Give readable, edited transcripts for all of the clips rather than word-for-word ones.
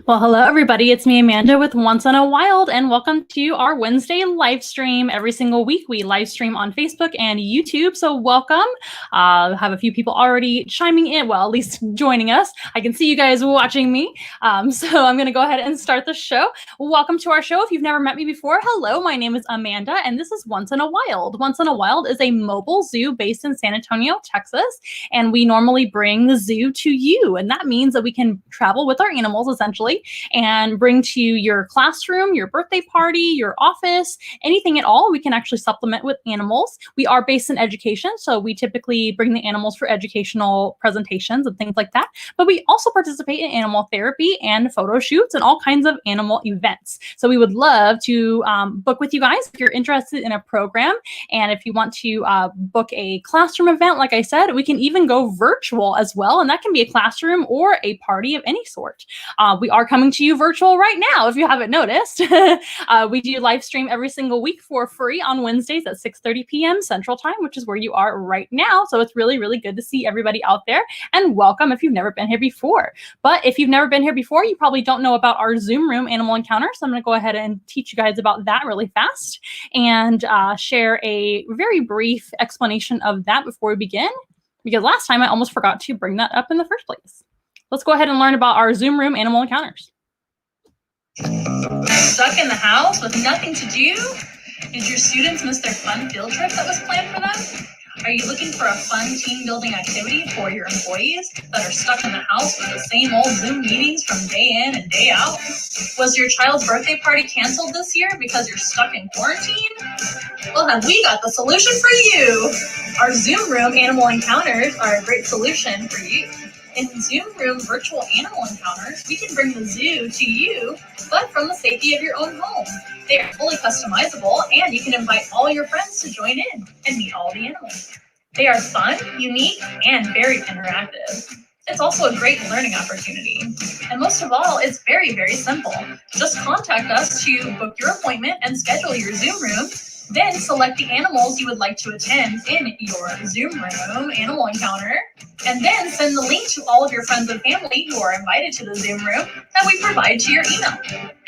Well, hello, everybody. It's me, Amanda, with Once in a Wild, and welcome to our Wednesday live stream. Every single week, we live stream on Facebook and YouTube, so welcome. Have a few people already chiming in, well, at least joining us. I can see you guys watching me, so I'm going to go ahead and start the show. Welcome to our show. If you've never met me before, hello, my name is Amanda, and this is Once in a Wild. Once in a Wild is a mobile zoo based in San Antonio, Texas, and we normally bring the zoo to you, and that means that we can travel with our animals, essentially, and bring to your classroom, your birthday party, your office, anything at all. We can actually supplement with animals. We are based in education, so we typically bring the animals for educational presentations and things like that. But we also participate in animal therapy and photo shoots and all kinds of animal events. So we would love to book with you guys if you're interested in a program. And if you want to book a classroom event, like I said, we can even go virtual as well. And that can be a classroom or a party of any sort. We are coming to you virtual right now, if you haven't noticed. We do live stream every single week for free on Wednesdays at 6:30 p.m. Central Time, which is where you are right now. So it's really, really good to see everybody out there, and welcome if you've never been here before. But if you've never been here before, you probably don't know about our Zoom room animal encounter. So I'm going to go ahead and teach you guys about that really fast and share a very brief explanation of that before we begin, because last time I almost forgot to bring that up in the first place. Let's go ahead and learn about our Zoom room animal encounters. Stuck in the house with nothing to do? Did your students miss their fun field trip that was planned for them? Are you looking for a fun team building activity for your employees that are stuck in the house with the same old Zoom meetings from day in and day out? Was your child's birthday party canceled this year because you're stuck in quarantine? Well, then we got the solution for you. Our Zoom room animal encounters are a great solution for you. In Zoom room virtual animal encounters, we can bring the zoo to you, but from the safety of your own home. They are fully customizable, and you can invite all your friends to join in and meet all the animals. They are fun, unique, and very interactive. It's also a great learning opportunity. And most of all, it's very, very simple. Just contact us to book your appointment and schedule your Zoom room. Then select the animals you would like to attend in your Zoom room animal encounter, and then send the link to all of your friends and family who are invited to the Zoom room that we provide to your email.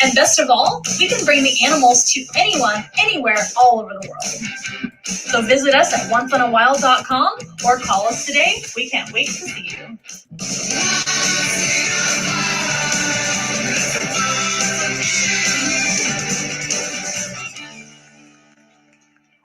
And best of all, you can bring the animals to anyone, anywhere, all over the world. So visit us at onceinawild.com or call us today. We can't wait to see you.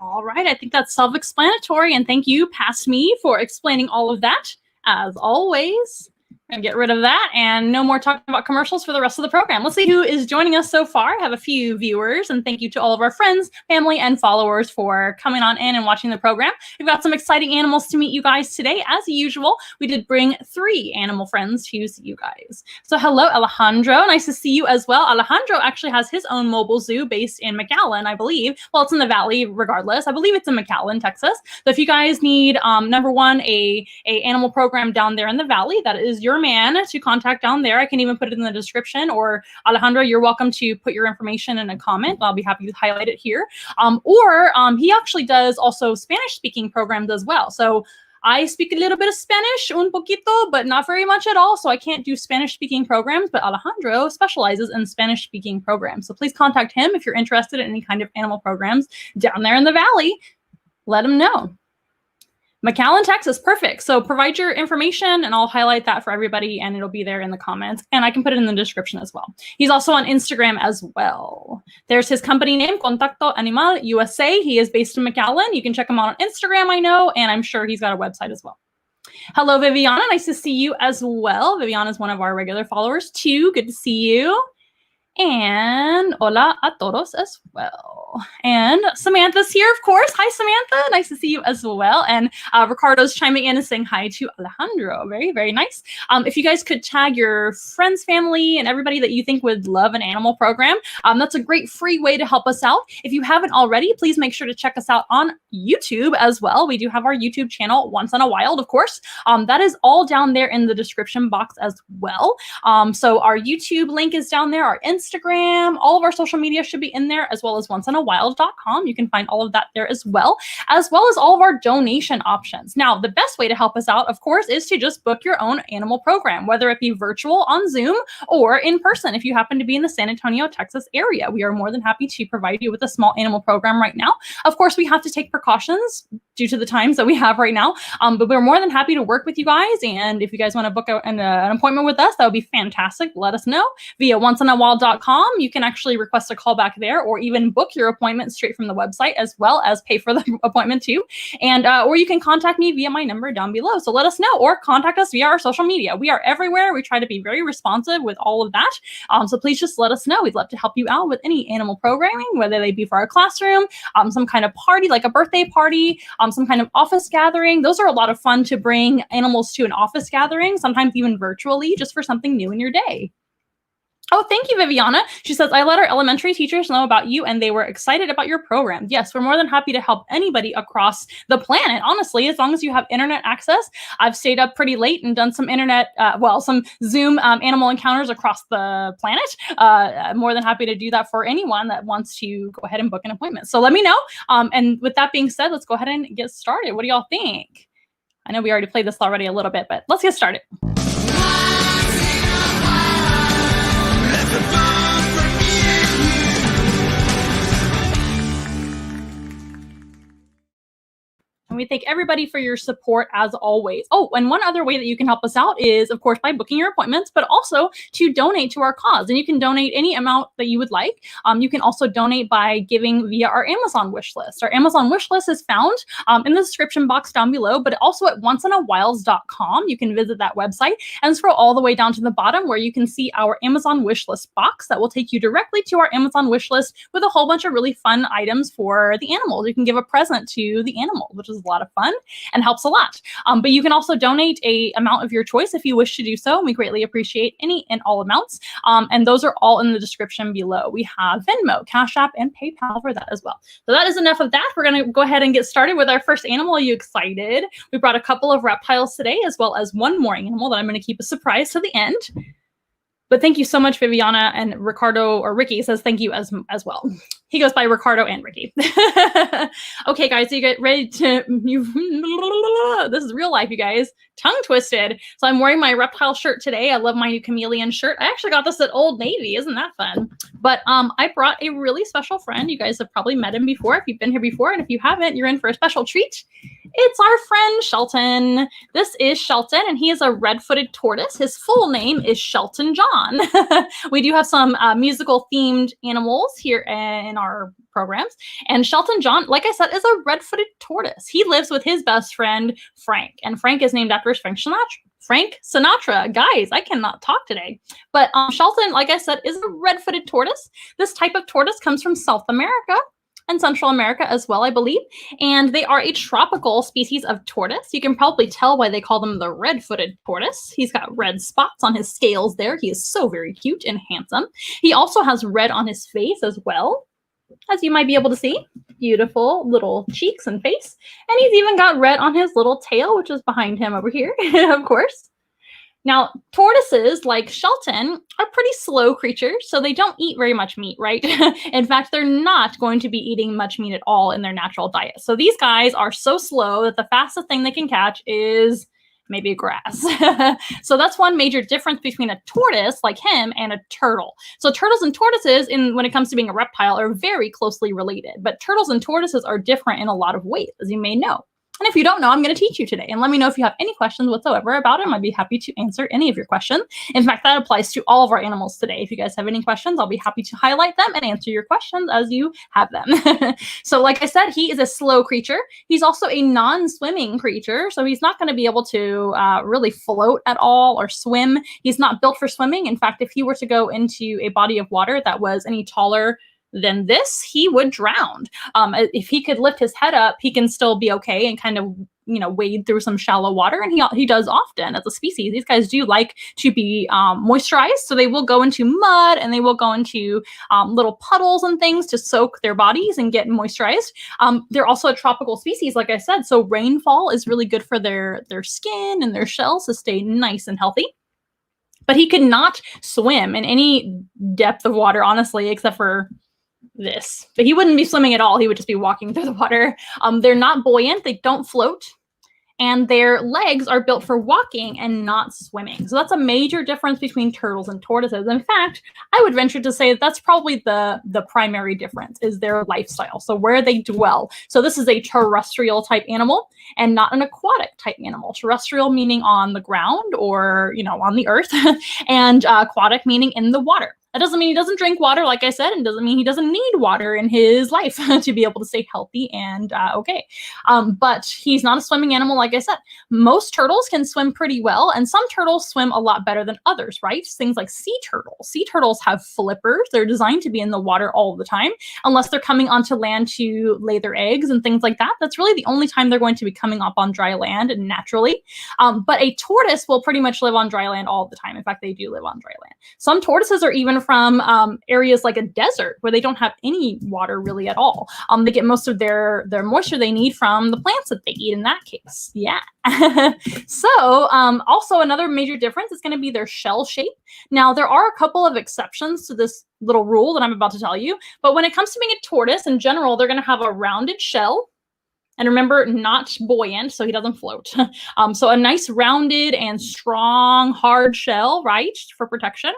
All right, I think that's self-explanatory, and thank you, past me, for explaining all of that, as always. And get rid of that, and no more talking about commercials for the rest of the program. Let's see who is joining us so far. I have a few viewers, and thank you to all of our friends, family, and followers for coming on in and watching the program. We've got some exciting animals to meet you guys today. As usual, we did bring 3 animal friends to see you guys. So hello, Alejandro. Nice to see you as well. Alejandro actually has his own mobile zoo based in McAllen, I believe. Well, it's in the Valley regardless. I believe it's in McAllen, Texas. So if you guys need, number one, a animal program down there in the Valley, that is your man to contact down there. I can even put it in the description, or Alejandro, you're welcome to put your information in a comment. I'll be happy to highlight it here. Or he actually does also Spanish speaking programs as well. So I speak a little bit of Spanish, un poquito, but not very much at all. So I can't do Spanish speaking programs, but Alejandro specializes in Spanish speaking programs. So please contact him if you're interested in any kind of animal programs down there in the Valley. Let him know. McAllen, Texas, perfect. So provide your information and I'll highlight that for everybody and it'll be there in the comments, and I can put it in the description as well. He's also on Instagram as well. There's his company name, Contacto Animal USA. He is based in McAllen. You can check him out on Instagram, I know, and I'm sure he's got a website as well. Hello, Viviana. Nice to see you as well. Viviana is one of our regular followers too. Good to see you. And hola a todos as well. And Samantha's here, of course. Hi, Samantha. Nice to see you as well. And Ricardo's chiming in and saying hi to Alejandro. Very, very nice. If you guys could tag your friends, family, and everybody that you think would love an animal program, that's a great free way to help us out. If you haven't already, please make sure to check us out on YouTube as well. We do have our YouTube channel, Once in a Wild, of course. That is all down there in the description box as well. So our YouTube link is down there. Our Instagram Instagram. All of our social media should be in there, as well as onceinawild.com. You can find all of that there as well as all of our donation options. Now, the best way to help us out, of course, is to just book your own animal program, whether it be virtual on Zoom or in person. If you happen to be in the San Antonio, Texas area, we are more than happy to provide you with a small animal program right now. Of course, we have to take precautions due to the times that we have right now, but we're more than happy to work with you guys. And if you guys want to book an appointment with us, that would be fantastic. Let us know via onceinawild.com. You can actually request a call back there, or even book your appointment straight from the website, as well as pay for the appointment too. And or you can contact me via my number down below. So let us know, or contact us via our social media. We are everywhere. We try to be very responsive with all of that. So please just let us know. We'd love to help you out with any animal programming, whether they be for our classroom, some kind of party like a birthday party, some kind of office gathering. Those are a lot of fun to bring animals to an office gathering, sometimes even virtually, just for something new in your day. Oh, thank you, Viviana. She says, I let our elementary teachers know about you and they were excited about your program. Yes, we're more than happy to help anybody across the planet. Honestly, as long as you have internet access. I've stayed up pretty late and done some some Zoom animal encounters across the planet. I'm more than happy to do that for anyone that wants to go ahead and book an appointment. So let me know. And with that being said, let's go ahead and get started. What do y'all think? I know we already played this already a little bit, but let's get started. And we thank everybody for your support as always. Oh, and one other way that you can help us out is, of course, by booking your appointments, but also to donate to our cause. And you can donate any amount that you would like. You can also donate by giving via our Amazon wish list. Our Amazon wish list is found in the description box down below, but also at onceinawild.com. You can visit that website and scroll all the way down to the bottom where you can see our Amazon wish list box that will take you directly to our Amazon wish list with a whole bunch of really fun items for the animals. You can give a present to the animal, which is a lot of fun and helps a lot. But you can also donate a amount of your choice if you wish to do so. We greatly appreciate any and all amounts. And those are all in the description below. We have Venmo, Cash App, and PayPal for that as well. So that is enough of that. We're going to go ahead and get started with our first animal. Are you excited? We brought a couple of reptiles today, as well as one more animal that I'm going to keep a surprise to the end. But thank you so much, Viviana. And Ricardo, or Ricky, says thank you as well. He goes by Ricardo and Ricky. Okay, guys, so you get ready to... This is real life, you guys. Tongue twisted. So I'm wearing my reptile shirt today. I love my new chameleon shirt. I actually got this at Old Navy. Isn't that fun? But I brought a really special friend. You guys have probably met him before if you've been here before. And if you haven't, you're in for a special treat. It's our friend Shelton. This is Shelton, and he is a red-footed tortoise. His full name is Shelton John. We do have some musical-themed animals here in our programs. And Shelton John, like I said, is a red-footed tortoise. He lives with his best friend, Frank. And Frank is named after Frank Sinatra. Guys, I cannot talk today. But Shelton, like I said, is a red-footed tortoise. This type of tortoise comes from South America and Central America as well, I believe. And they are a tropical species of tortoise. You can probably tell why they call them the red-footed tortoise. He's got red spots on his scales there. He is so very cute and handsome. He also has red on his face as well, as you might be able to see. Beautiful little cheeks and face. And he's even got red on his little tail, which is behind him over here, of course. Now, tortoises, like Shelton, are pretty slow creatures, so they don't eat very much meat, right? In fact, they're not going to be eating much meat at all in their natural diet. So these guys are so slow that the fastest thing they can catch is maybe grass. So that's one major difference between a tortoise like him and a turtle. So turtles and tortoises, when it comes to being a reptile, are very closely related. But turtles and tortoises are different in a lot of ways, as you may know. And if you don't know, I'm going to teach you today. And let me know if you have any questions whatsoever about them. I'd be happy to answer any of your questions. In fact, that applies to all of our animals today. If you guys have any questions, I'll be happy to highlight them and answer your questions as you have them. So like I said, he is a slow creature. He's also a non-swimming creature. So he's not going to be able to really float at all or swim. He's not built for swimming. In fact, if he were to go into a body of water that was any taller than this, he would drown. If he could lift his head up, he can still be okay and kind of, wade through some shallow water. And he does often as a species. These guys do like to be moisturized. So they will go into mud and they will go into little puddles and things to soak their bodies and get moisturized. They're also a tropical species, like I said. So rainfall is really good for their skin and their shells to stay nice and healthy. But he could not swim in any depth of water, honestly, except for this. But he wouldn't be swimming at all. He would just be walking through the water. They're not buoyant. They don't float. And their legs are built for walking and not swimming. So that's a major difference between turtles and tortoises. In fact, I would venture to say that that's probably the primary difference is their lifestyle. So where they dwell. So this is a terrestrial type animal and not an aquatic type animal. Terrestrial meaning on the ground or, on the earth, and aquatic meaning in the water. That doesn't mean he doesn't drink water, like I said, and doesn't mean he doesn't need water in his life to be able to stay healthy and okay. But he's not a swimming animal, like I said. Most turtles can swim pretty well, and some turtles swim a lot better than others, right? Things like sea turtles. Sea turtles have flippers. They're designed to be in the water all the time, unless they're coming onto land to lay their eggs and things like that. That's really the only time they're going to be coming up on dry land naturally. But a tortoise will pretty much live on dry land all the time. In fact, they do live on dry land. Some tortoises are even from areas like a desert where they don't have any water really at all. They get most of their moisture they need from the plants that they eat in that case. Yeah. So also another major difference is going to be their shell shape. Now, there are a couple of exceptions to this little rule that I'm about to tell you, but when it comes to being a tortoise in general, they're going to have a rounded shell. And remember, not buoyant, so he doesn't float. So a nice rounded and strong, hard shell, right, for protection.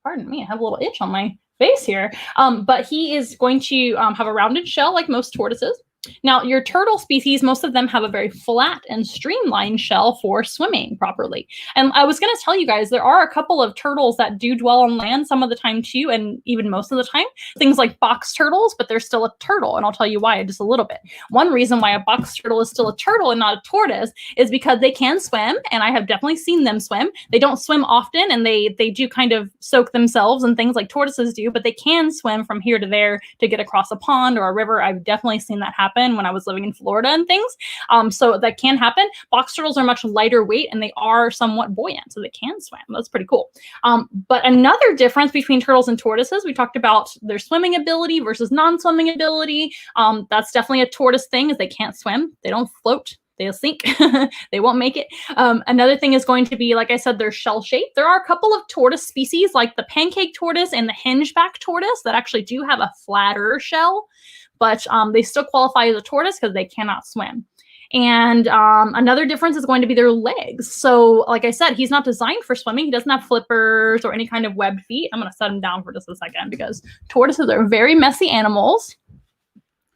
Pardon me, I have a little itch on my face here. But he is going to have a rounded shell like most tortoises. Now, your turtle species, most of them have a very flat and streamlined shell for swimming properly. And I was going to tell you guys, there are a couple of turtles that do dwell on land some of the time too, and even most of the time. Things like box turtles, but they're still a turtle. And I'll tell you why in just a little bit. One reason why a box turtle is still a turtle and not a tortoise is because they can swim, and I have definitely seen them swim. They don't swim often, and they do kind of soak themselves and things like tortoises do, but they can swim from here to there to get across a pond or a river. I've definitely seen that happen when I was living in Florida and things. So that can happen. Box turtles are much lighter weight and they are somewhat buoyant, so they can swim. That's pretty cool. But another difference between turtles and tortoises, we talked about their swimming ability versus non-swimming ability. That's definitely a tortoise thing, is they can't swim. They don't float. They'll sink. They won't make it. Another thing is going to be, like I said, their shell shape. There are a couple of tortoise species like the pancake tortoise and the hingeback tortoise that actually do have a flatter shell, but they still qualify as a tortoise because they cannot swim. And another difference is going to be their legs. So like I said, he's not designed for swimming. He doesn't have flippers or any kind of webbed feet. I'm going to set him down for just a second because tortoises are very messy animals.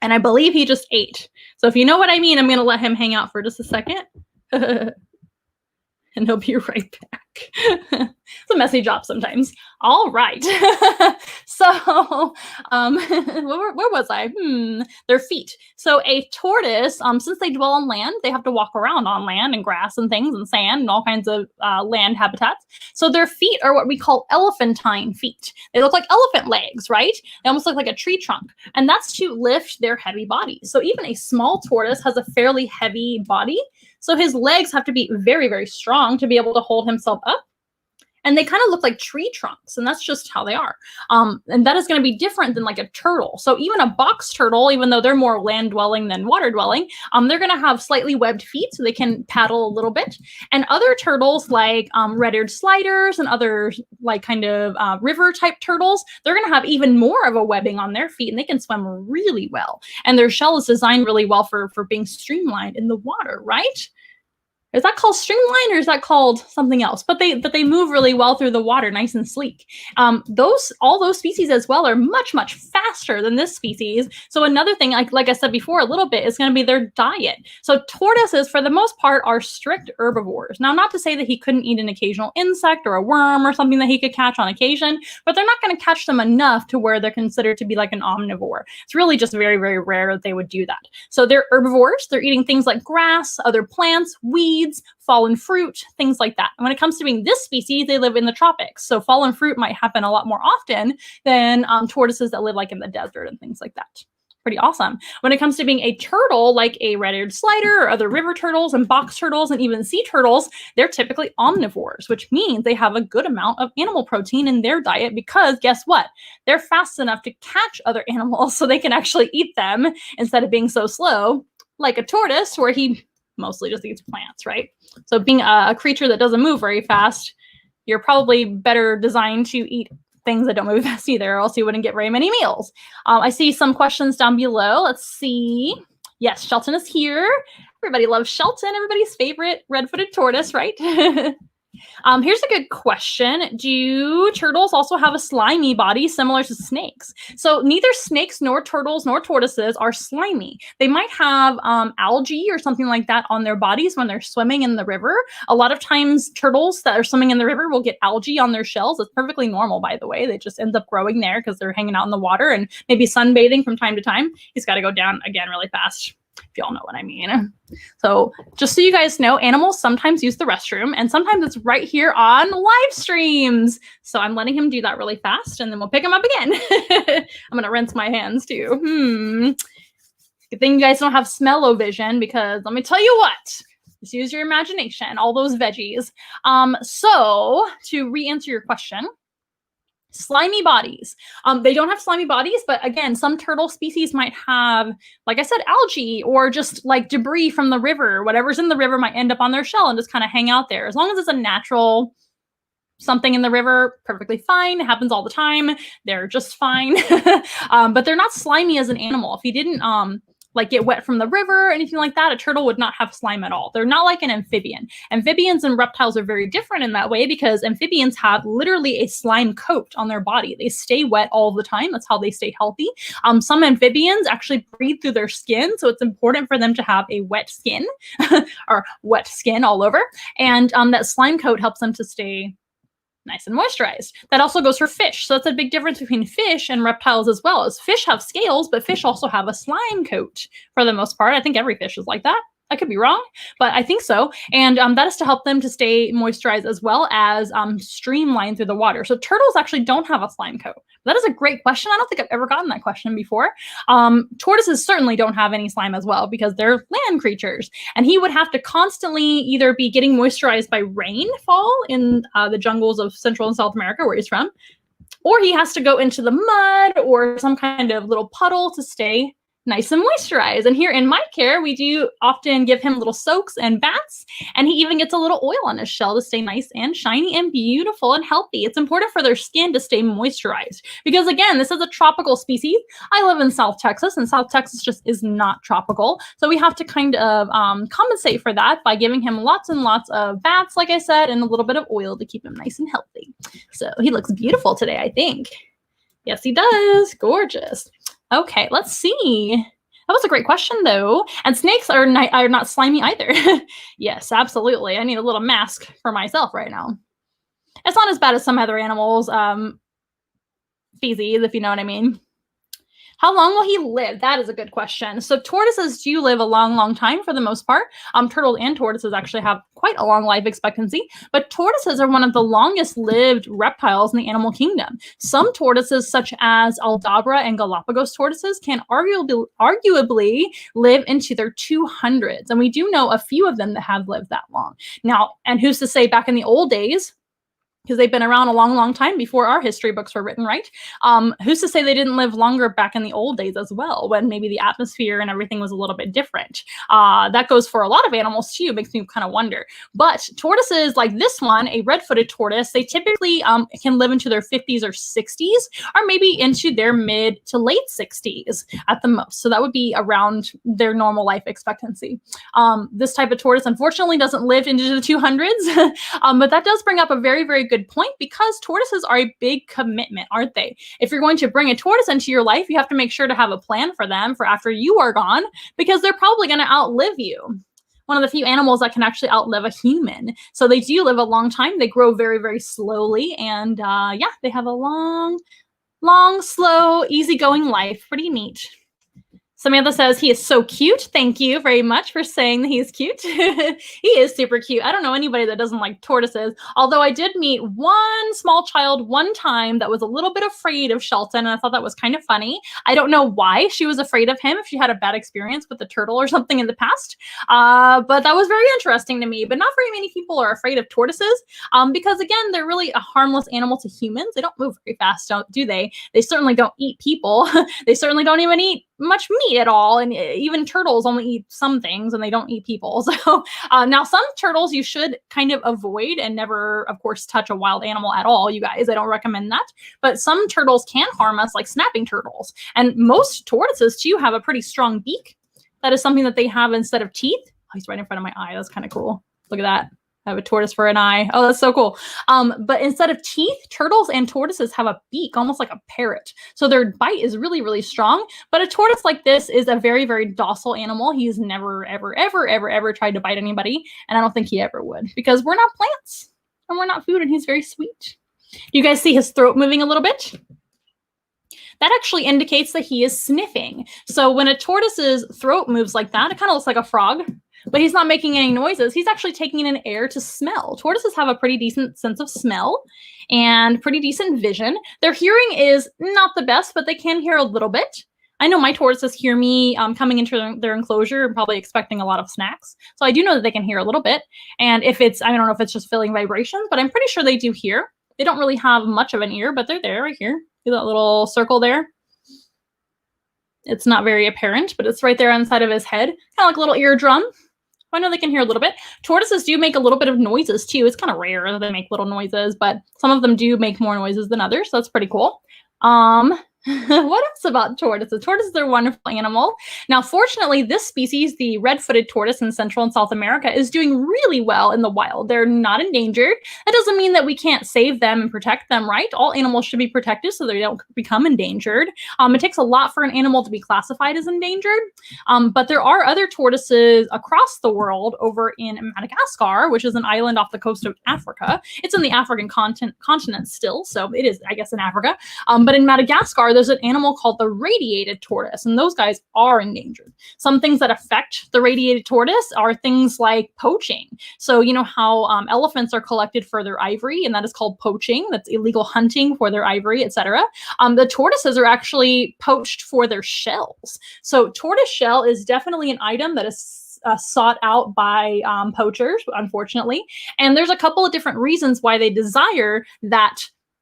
And I believe he just ate. So if you know what I mean, I'm going to let him hang out for just a second. And he'll be right back. It's a messy job sometimes. All right. So where was I? Their feet. So a tortoise, since they dwell on land, they have to walk around on land and grass and things and sand and all kinds of land habitats. So their feet are what we call elephantine feet. They look like elephant legs, right? They almost look like a tree trunk. And that's to lift their heavy bodies. So even a small tortoise has a fairly heavy body. So his legs have to be very, very strong to be able to hold himself up. And they kind of look like tree trunks, and that's just how they are. And that is going to be different than like a turtle. So even a box turtle, even though they're more land-dwelling than water-dwelling, they're going to have slightly webbed feet so they can paddle a little bit. And other turtles like red-eared sliders and other like kind of river-type turtles, they're going to have even more of a webbing on their feet, and they can swim really well. And their shell is designed really well for being streamlined in the water, right? Is that called streamline or is that called something else? But they move really well through the water, nice and sleek. All those species as well are much, much faster than this species. So another thing, like I said before a little bit, is going to be their diet. So tortoises, for the most part, are strict herbivores. Now, not to say that he couldn't eat an occasional insect or a worm or something that he could catch on occasion, but they're not going to catch them enough to where they're considered to be like an omnivore. It's really just very, very rare that they would do that. So they're herbivores. They're eating things like grass, other plants, weeds, fallen fruit, things like that. And when it comes to being this species, they live in the tropics. So fallen fruit might happen a lot more often than tortoises that live like in the desert and things like that. Pretty awesome. When it comes to being a turtle, like a red-eared slider or other river turtles and box turtles and even sea turtles, they're typically omnivores, which means they have a good amount of animal protein in their diet because guess what? They're fast enough to catch other animals so they can actually eat them instead of being so slow, like a tortoise where he mostly just eats plants, right? So being a creature that doesn't move very fast, you're probably better designed to eat things that don't move fast either, or else you wouldn't get very many meals. I see some questions down below. Let's see. Yes, Shelton is here. Everybody loves Shelton, everybody's favorite red-footed tortoise, right? Here's a good question. Do turtles also have a slimy body similar to snakes? So neither snakes nor turtles nor tortoises are slimy. They might have algae or something like that on their bodies when they're swimming in the river. A lot of times turtles that are swimming in the river will get algae on their shells. It's perfectly normal, by the way. They just end up growing there because they're hanging out in the water and maybe sunbathing from time to time. He's got to go down again really fast, if y'all know what I mean. So just so you guys know, animals sometimes use the restroom, and sometimes it's right here on live streams. So I'm letting him do that really fast, and then we'll pick him up again. I'm going to rinse my hands too. Good thing you guys don't have smell-o-vision, because let me tell you what, just use your imagination, all those veggies. So to re-answer your question, slimy bodies. They don't have slimy bodies, but again, some turtle species might have, like I said, algae or just like debris from the river. Whatever's in the river might end up on their shell and just kind of hang out there. As long as it's a natural something in the river, perfectly fine. It happens all the time. They're just fine. But they're not slimy as an animal. If you didn't like get wet from the river or anything like that, a turtle would not have slime at all. They're not like an amphibian. Amphibians and reptiles are very different in that way, because amphibians have literally a slime coat on their body. They stay wet all the time. That's how they stay healthy. Some amphibians actually breathe through their skin, so it's important for them to have a wet skin or wet skin all over. And that slime coat helps them to stay nice and moisturized. That also goes for fish. So that's a big difference between fish and reptiles as well. As fish have scales, but fish also have a slime coat for the most part. I think every fish is like that. I could be wrong, but I think so. And that is to help them to stay moisturized as well as streamline through the water. So turtles actually don't have a slime coat. That is a great question. I don't think I've ever gotten that question before. Tortoises certainly don't have any slime as well, because they're land creatures. And he would have to constantly either be getting moisturized by rainfall in the jungles of Central and South America, where he's from, or he has to go into the mud or some kind of little puddle to stay nice and moisturized. And here in my care, we do often give him little soaks and baths, and he even gets a little oil on his shell to stay nice and shiny and beautiful and healthy. It's important for their skin to stay moisturized, because again, this is a tropical species. I live in South Texas, and South Texas just is not tropical. So we have to kind of compensate for that by giving him lots and lots of baths, like I said, and a little bit of oil to keep him nice and healthy. So he looks beautiful today, I think. Yes, he does. Gorgeous. Okay, let's see. That was a great question, though. And snakes are not slimy either. Yes, absolutely. I need a little mask for myself right now. It's not as bad as some other animals' feces, if you know what I mean. How long will he live? That is a good question. So tortoises do live a long, long time for the most part. Turtles and tortoises actually have quite a long life expectancy, but tortoises are one of the longest lived reptiles in the animal kingdom. Some tortoises, such as Aldabra and Galapagos tortoises, can arguably live into their 200s. And we do know a few of them that have lived that long. Now, and who's to say back in the old days, because they've been around a long, long time before our history books were written, right? Who's to say they didn't live longer back in the old days as well, when maybe the atmosphere and everything was a little bit different? That goes for a lot of animals too. It makes me kind of wonder. But tortoises like this one, a red-footed tortoise, they typically can live into their 50s or 60s, or maybe into their mid to late 60s at the most. So that would be around their normal life expectancy. This type of tortoise, unfortunately, doesn't live into the 200s, but that does bring up a very, very good point, because tortoises are a big commitment, aren't they? If you're going to bring a tortoise into your life, you have to make sure to have a plan for them for after you are gone, because they're probably going to outlive you. One of the few animals that can actually outlive a human. So they do live a long time. They grow very, very slowly. And yeah, they have a long, slow, easygoing life. Pretty neat. Samantha says he is so cute. Thank you very much for saying that he's cute. He is super cute. I don't know anybody that doesn't like tortoises, although I did meet one small child one time that was a little bit afraid of Shelton, and I thought that was kind of funny. I don't know why she was afraid of him, if she had a bad experience with the turtle or something in the past, but that was very interesting to me. But not very many people are afraid of tortoises, because again, they're really a harmless animal to humans. They don't move very fast, do they? They certainly don't eat people. They certainly don't even eat much meat at all, and even turtles only eat some things, and they don't eat people. So now some turtles you should kind of avoid and never, of course, touch a wild animal at all, you guys. I don't recommend that. But some turtles can harm us, like snapping turtles. And most tortoises, too, have a pretty strong beak. That is something that they have instead of teeth. Oh, he's right in front of my eye. That's kind of cool. Look at that. I have a tortoise for an eye. Oh, that's so cool. But instead of teeth, turtles and tortoises have a beak, almost like a parrot. So their bite is really, really strong. But a tortoise like this is a very, very docile animal. He's never, ever, ever, ever, ever tried to bite anybody. And I don't think he ever would, because we're not plants and we're not food, and he's very sweet. Do you guys see his throat moving a little bit? That actually indicates that he is sniffing. So when a tortoise's throat moves like that, it kind of looks like a frog. But he's not making any noises. He's actually taking in air to smell. Tortoises have a pretty decent sense of smell and pretty decent vision. Their hearing is not the best, but they can hear a little bit. I know my tortoises hear me coming into their enclosure and probably expecting a lot of snacks. So I do know that they can hear a little bit. And if it's, I don't know if it's just feeling vibrations, but I'm pretty sure they do hear. They don't really have much of an ear, but they're there right here. See that little circle there? It's not very apparent, but it's right there on the side of his head. Kind of like a little eardrum. I know they can hear a little bit. Tortoises do make a little bit of noises too. It's kind of rare that they make little noises, but some of them do make more noises than others. So that's pretty cool. What else about tortoises? Tortoises are a wonderful animal. Now, fortunately, this species, the red-footed tortoise in Central and South America, is doing really well in the wild. They're not endangered. That doesn't mean that we can't save them and protect them, right? All animals should be protected so they don't become endangered. It takes a lot for an animal to be classified as endangered, but there are other tortoises across the world over in Madagascar, which is an island off the coast of Africa. It's in the African continent still, so it is, I guess, in Africa. But in Madagascar, there's an animal called the radiated tortoise, and those guys are endangered. Some things that affect the radiated tortoise are things like poaching. So you know how elephants are collected for their ivory, and that is called poaching. That's illegal hunting for their ivory, etc. The tortoises are actually poached for their shells. So tortoise shell is definitely an item that is sought out by poachers, unfortunately. And there's a couple of different reasons why they desire that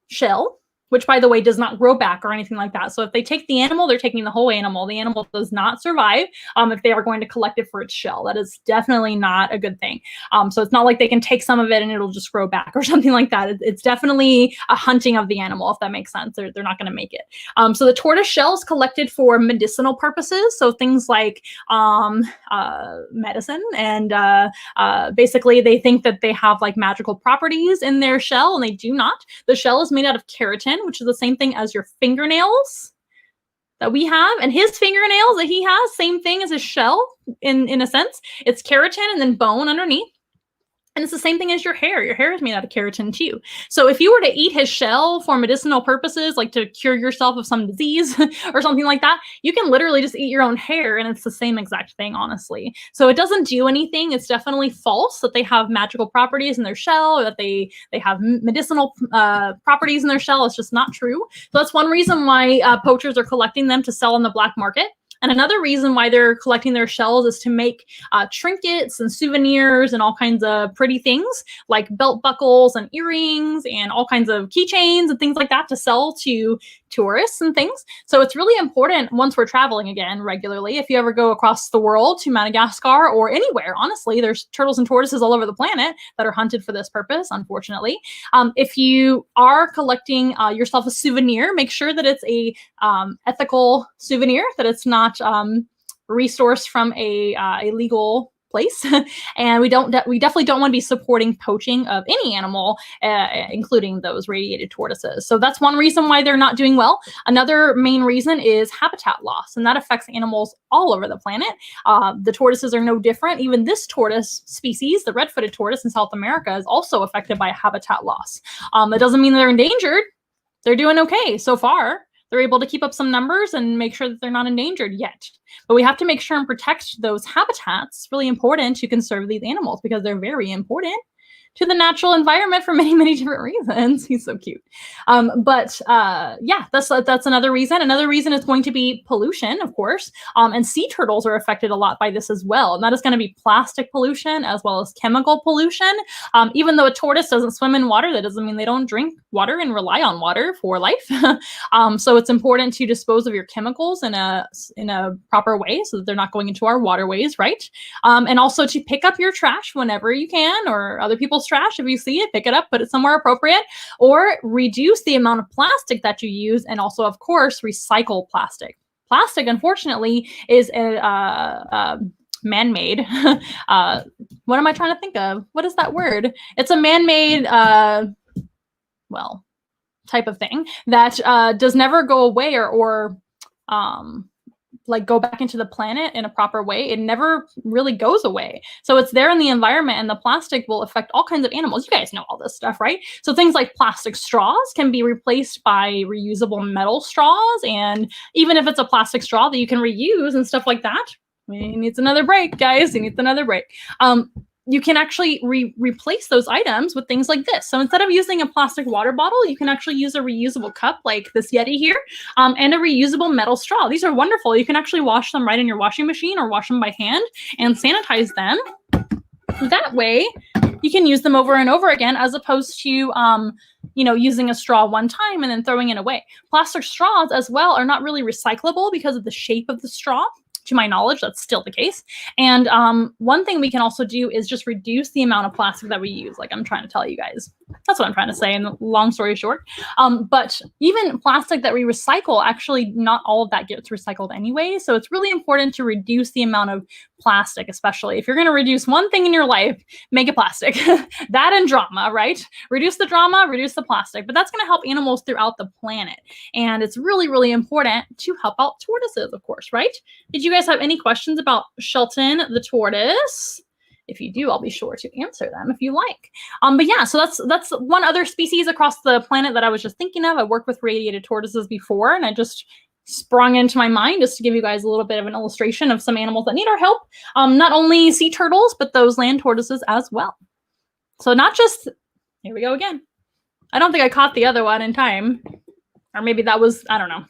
shell, which, by the way, does not grow back or anything like that. So if they take the animal, they're taking the whole animal. The animal does not survive if they are going to collect it for its shell. That is definitely not a good thing. So it's not like they can take some of it and it'll just grow back or something like that. It's definitely a hunting of the animal, if that makes sense. They're not going to make it. So the tortoise shell is collected for medicinal purposes. So things like medicine, and basically they think that they have like magical properties in their shell, and they do not. The shell is made out of keratin, which is the same thing as your fingernails that we have, and his fingernails that he has, same thing as his shell in a sense. It's keratin and then bone underneath. And it's the same thing as your hair. Your hair is made out of keratin too. So if you were to eat his shell for medicinal purposes, like to cure yourself of some disease or something like that, you can literally just eat your own hair, and it's the same exact thing, honestly. So it doesn't do anything. It's definitely false that they have magical properties in their shell, or that they have medicinal properties in their shell. It's just not true. So that's one reason why poachers are collecting them to sell on the black market. And another reason why they're collecting their shells is to make trinkets and souvenirs and all kinds of pretty things like belt buckles and earrings and all kinds of keychains and things like that to sell to tourists and things. So it's really important once we're traveling again regularly. If you ever go across the world to Madagascar or anywhere, honestly, there's turtles and tortoises all over the planet that are hunted for this purpose, unfortunately. If you are collecting yourself a souvenir, make sure that it's a ethical souvenir, that it's not resourced from a legal place. And we definitely don't want to be supporting poaching of any animal, including those radiated tortoises. So that's one reason why they're not doing well. Another main reason is habitat loss, and that affects animals all over the planet. The tortoises are no different. Even this tortoise species, the red-footed tortoise in South America, is also affected by habitat loss. That doesn't mean they're endangered. They're doing okay so far. They're able to keep up some numbers and make sure that they're not endangered yet. But we have to make sure and protect those habitats. It's really important to conserve these animals because they're very important to the natural environment for many, many different reasons. He's so cute. Yeah, that's another reason. Another reason is going to be pollution, of course. And sea turtles are affected a lot by this as well. And that is going to be plastic pollution as well as chemical pollution. Even though a tortoise doesn't swim in water, that doesn't mean they don't drink water and rely on water for life. So it's important to dispose of your chemicals in a proper way so that they're not going into our waterways, right? And also to pick up your trash whenever you can, or other people's trash. If you see it, pick it up, put it somewhere appropriate, or reduce the amount of plastic that you use, and also, of course, recycle plastic. Plastic, unfortunately, is a man-made. What am I trying to think of? What is that word? It's a man-made, well, type of thing that does never go away or like go back into the planet in a proper way. It never really goes away. So it's there in the environment, and the plastic will affect all kinds of animals. You guys know all this stuff, right? So things like plastic straws can be replaced by reusable metal straws. And even if it's a plastic straw that you can reuse and stuff like that, he needs another break, guys. He needs another break. You can actually replace those items with things like this. So instead of using a plastic water bottle, you can actually use a reusable cup like this Yeti here, and a reusable metal straw. These are wonderful. You can actually wash them right in your washing machine or wash them by hand and sanitize them. That way, you can use them over and over again, as opposed to, using a straw one time and then throwing it away. Plastic straws as well are not really recyclable because of the shape of the straw. To my knowledge, that's still the case. And one thing we can also do is just reduce the amount of plastic that we use, like I'm trying to tell you guys. That's what I'm trying to say, in long story short. But even plastic that we recycle, actually not all of that gets recycled anyway. So it's really important to reduce the amount of plastic, especially if you're going to reduce one thing in your life, make it plastic. That and drama, right? Reduce the drama, reduce the plastic. But that's going to help animals throughout the planet. And it's really, really important to help out tortoises, of course, right? Did you guys have any questions about Shelton the tortoise? If you do, I'll be sure to answer them if you like. But yeah, so that's one other species across the planet that I was just thinking of. I worked with radiated tortoises before, and I just sprung into my mind just to give you guys a little bit of an illustration of some animals that need our help. Not only sea turtles, but those land tortoises as well. So not just, here we go again. I don't think I caught the other one in time. Or maybe that was, I don't know.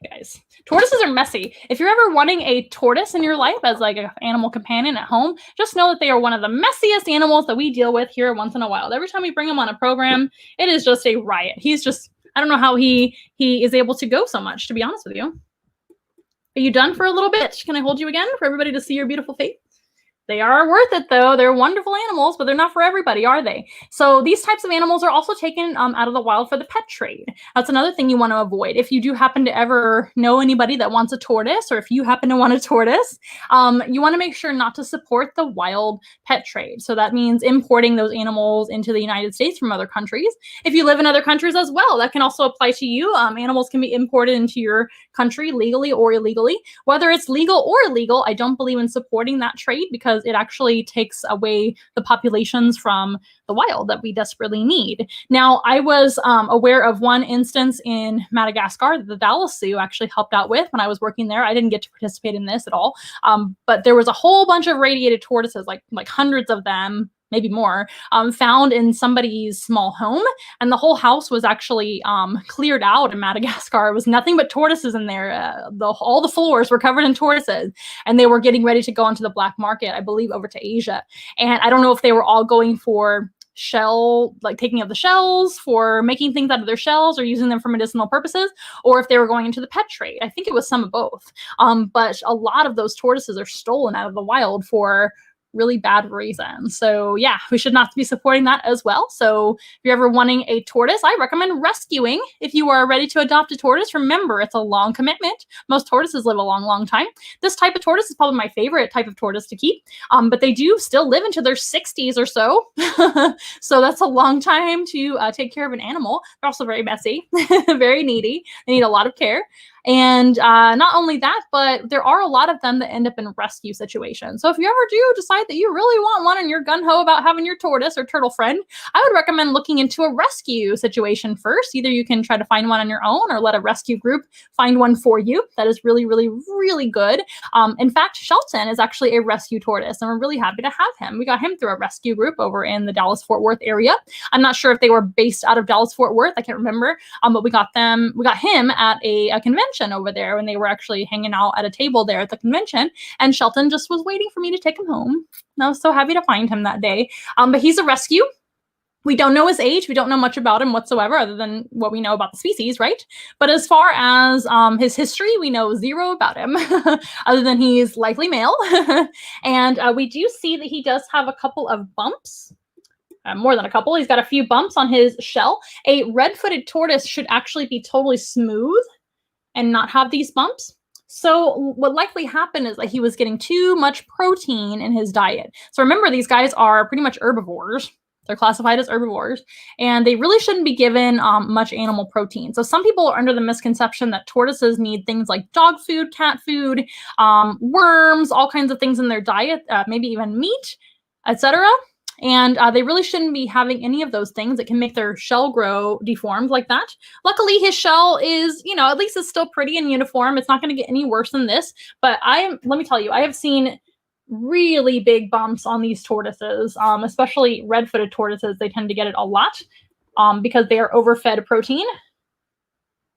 Guys, tortoises are messy. If you're ever wanting a tortoise in your life as like an animal companion at home, just know that they are one of the messiest animals that we deal with here once in a while. Every time we bring him on a program, it is just a riot. He's just, I don't know how he is able to go so much, to be honest with you. Are you done for a little bit? Can I hold you again for everybody to see your beautiful face? They are worth it, though. They're wonderful animals, but they're not for everybody, are they? So these types of animals are also taken out of the wild for the pet trade. That's another thing you want to avoid. If you do happen to ever know anybody that wants a tortoise, or if you happen to want a tortoise, you want to make sure not to support the wild pet trade. So that means importing those animals into the United States from other countries. If you live in other countries as well, that can also apply to you. Animals can be imported into your country legally or illegally. Whether it's legal or illegal, I don't believe in supporting that trade, because it actually takes away the populations from the wild that we desperately need. Now, I was aware of one instance in Madagascar that the Dallas Zoo actually helped out with when I was working there. I didn't get to participate in this at all, but there was a whole bunch of radiated tortoises, like hundreds of them, maybe more, found in somebody's small home. And the whole house was actually cleared out in Madagascar. It was nothing but tortoises in there. All the floors were covered in tortoises, and they were getting ready to go onto the black market, I believe, over to Asia. And I don't know if they were all going for taking out the shells for making things out of their shells or using them for medicinal purposes, or if they were going into the pet trade. I think it was some of both. But a lot of those tortoises are stolen out of the wild for really bad reasons. So yeah, we should not be supporting that as well. So if you're ever wanting a tortoise, I recommend rescuing. If you are ready to adopt a tortoise, remember, it's a long commitment. Most tortoises live a long, long time. This type of tortoise is probably my favorite type of tortoise to keep, but they do still live into their 60s or so. So that's a long time to take care of an animal. They're also very messy, very needy. They need a lot of care. And not only that, but there are a lot of them that end up in rescue situations. So if you ever do decide that you really want one and you're gung-ho about having your tortoise or turtle friend, I would recommend looking into a rescue situation first. Either you can try to find one on your own or let a rescue group find one for you. That is really, really, really good. In fact, Shelton is actually a rescue tortoise, and we're really happy to have him. We got him through a rescue group over in the Dallas-Fort Worth area. I'm not sure if they were based out of Dallas-Fort Worth. I can't remember. But we got him at a convention over there when they were actually hanging out at a table there at the convention. And Shelton just was waiting for me to take him home. And I was so happy to find him that day. But he's a rescue. We don't know his age. We don't know much about him whatsoever other than what we know about the species, right? But as far as his history, we know zero about him other than he's likely male. And we do see that he does have a couple of bumps. More than a couple. He's got a few bumps on his shell. A red-footed tortoise should actually be totally smooth and not have these bumps. So what likely happened is that he was getting too much protein in his diet. So remember, these guys are pretty much herbivores. They're classified as herbivores, and they really shouldn't be given much animal protein. So some people are under the misconception that tortoises need things like dog food, cat food, worms, all kinds of things in their diet, maybe even meat, etc. And they really shouldn't be having any of those things that can make their shell grow deformed like that. Luckily, his shell is, at least it's still pretty and uniform. It's not going to get any worse than this. But let me tell you, I have seen really big bumps on these tortoises, especially red-footed tortoises. They tend to get it a lot because they are overfed protein.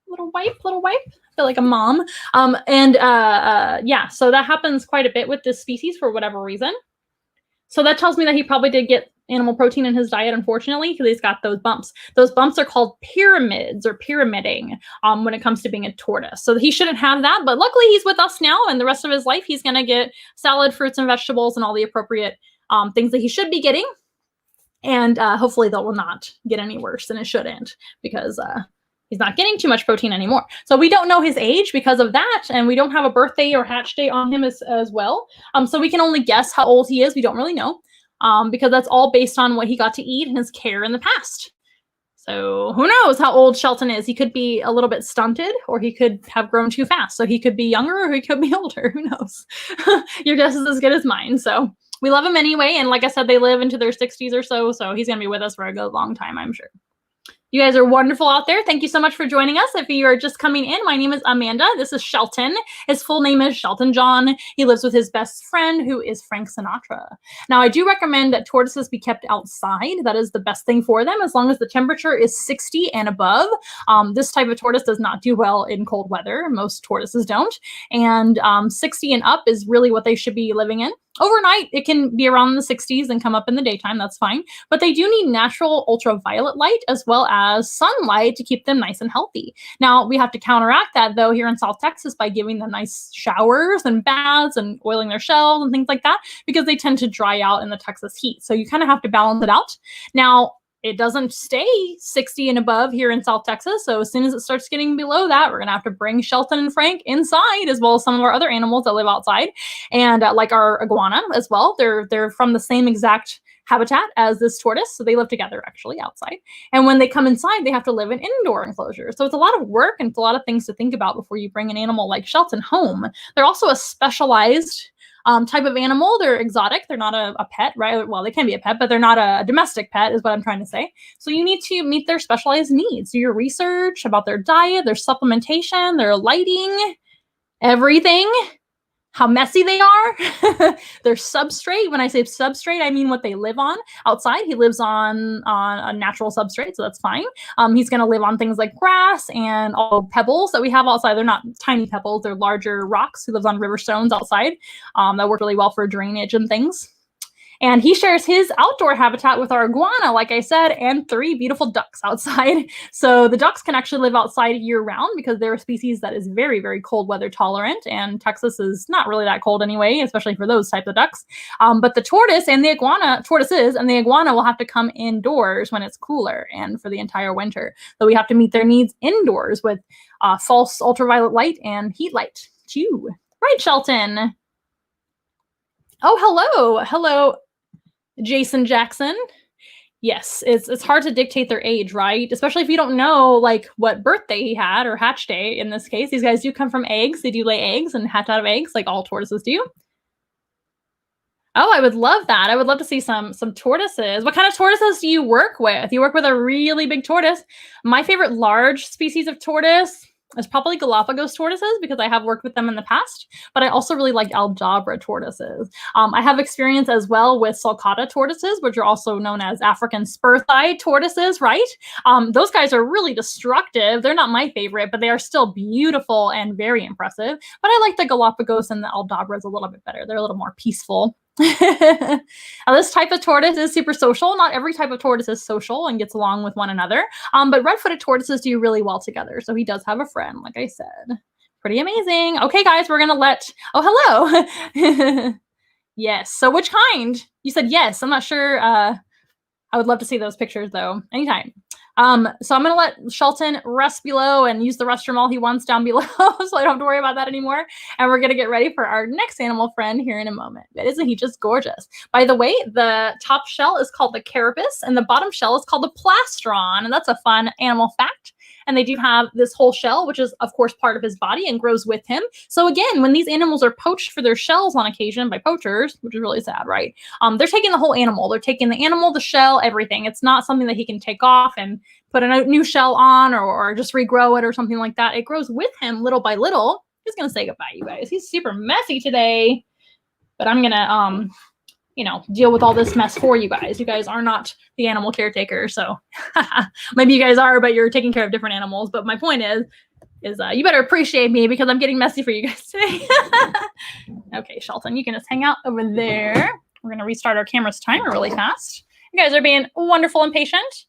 Little wipe. I feel like a mom. Yeah, so that happens quite a bit with this species for whatever reason. So that tells me that he probably did get animal protein in his diet, unfortunately, because he's got those bumps. Those bumps are called pyramids or pyramiding when it comes to being a tortoise. So he shouldn't have that, but luckily he's with us now, and the rest of his life he's going to get salad, fruits, and vegetables, and all the appropriate things that he should be getting. And hopefully that will not get any worse than it shouldn't, because he's not getting too much protein anymore. So we don't know his age because of that, and we don't have a birthday or hatch date on him as well. So we can only guess how old he is. We don't really know because that's all based on what he got to eat and his care in the past. So who knows how old Shelton is? He could be a little bit stunted, or he could have grown too fast. So he could be younger or he could be older. Who knows? Your guess is as good as mine. So we love him anyway. And like I said, they live into their 60s or so. So he's going to be with us for a good long time, I'm sure. You guys are wonderful out there. Thank you so much for joining us. If you are just coming in, my name is Amanda. This is Shelton. His full name is Shelton John. He lives with his best friend, who is Frank Sinatra. Now, I do recommend that tortoises be kept outside. That is the best thing for them, as long as the temperature is 60 and above. This type of tortoise does not do well in cold weather. Most tortoises don't. And 60 and up is really what they should be living in. Overnight, it can be around the 60s and come up in the daytime. That's fine. But they do need natural ultraviolet light as well as sunlight to keep them nice and healthy. Now, we have to counteract that, though, here in South Texas by giving them nice showers and baths and oiling their shells and things like that, because they tend to dry out in the Texas heat. So you kind of have to balance it out. Now, it doesn't stay 60 and above here in South Texas. So as soon as it starts getting below that, we're going to have to bring Shelton and Frank inside, as well as some of our other animals that live outside. And like our iguana as well. They're from the same exact habitat as this tortoise. So they live together actually outside. And when they come inside, they have to live in indoor enclosures. So it's a lot of work and it's a lot of things to think about before you bring an animal like Shelton home. They're also a specialized type of animal. They're exotic. They're not a pet, right? Well, they can be a pet, but they're not a domestic pet is what I'm trying to say. So you need to meet their specialized needs. Do your research about their diet, their supplementation, their lighting, everything, how messy they are, their substrate. When I say substrate, I mean what they live on outside. He lives on a natural substrate, so that's fine. He's going to live on things like grass and all pebbles that we have outside. They're not tiny pebbles. They're larger rocks. He lives on river stones outside that work really well for drainage and things. And he shares his outdoor habitat with our iguana, like I said, and 3 beautiful ducks outside. So the ducks can actually live outside year round because they're a species that is very, very cold weather tolerant. And Texas is not really that cold anyway, especially for those types of ducks. But the tortoises and the iguana will have to come indoors when it's cooler and for the entire winter. So we have to meet their needs indoors with false ultraviolet light and heat light too. Right, Shelton? Oh, hello. Hello, Jason Jackson. Yes, it's hard to dictate their age, right? Especially if you don't know like what birthday he had or hatch day in this case. These guys do come from eggs. They do lay eggs and hatch out of eggs like all tortoises do. Oh, I would love that. I would love to see some tortoises. What kind of tortoises do you work with? You work with a really big tortoise. My favorite large species of tortoise is probably Galapagos tortoises because I have worked with them in the past, but I also really like Aldabra tortoises. I have experience as well with sulcata tortoises, which are also known as African spur-thighed tortoises, right? Those guys are really destructive. They're not my favorite, but they are still beautiful and very impressive. But I like the Galapagos and the Aldabras a little bit better. They're a little more peaceful. Now, this type of tortoise is super social. Not every type of tortoise is social and gets along with one another, but red-footed tortoises do really well together. So he does have a friend, like I said. Pretty amazing. Okay, guys, we're going to let... Oh, hello. Yes. So which kind? You said yes. I'm not sure. I would love to see those pictures, though. Anytime. So I'm going to let Shelton rest below and use the restroom all he wants down below so I don't have to worry about that anymore. And we're going to get ready for our next animal friend here in a moment. But isn't he just gorgeous? By the way, the top shell is called the carapace and the bottom shell is called the plastron. And that's a fun animal fact. And they do have this whole shell, which is, of course, part of his body and grows with him. So again, when these animals are poached for their shells on occasion by poachers, which is really sad, right? They're taking the whole animal. They're taking the animal, the shell, everything. It's not something that he can take off and put a new shell on or just regrow it or something like that. It grows with him little by little. He's going to say goodbye, you guys. He's super messy today. But I'm going to, deal with all this mess for you guys. You guys are not the animal caretaker, so maybe you guys are, but you're taking care of different animals. But my point is you better appreciate me because I'm getting messy for you guys today. Okay, Shelton, you can just hang out over there. We're going to restart our camera's timer really fast. You guys are being wonderful and patient.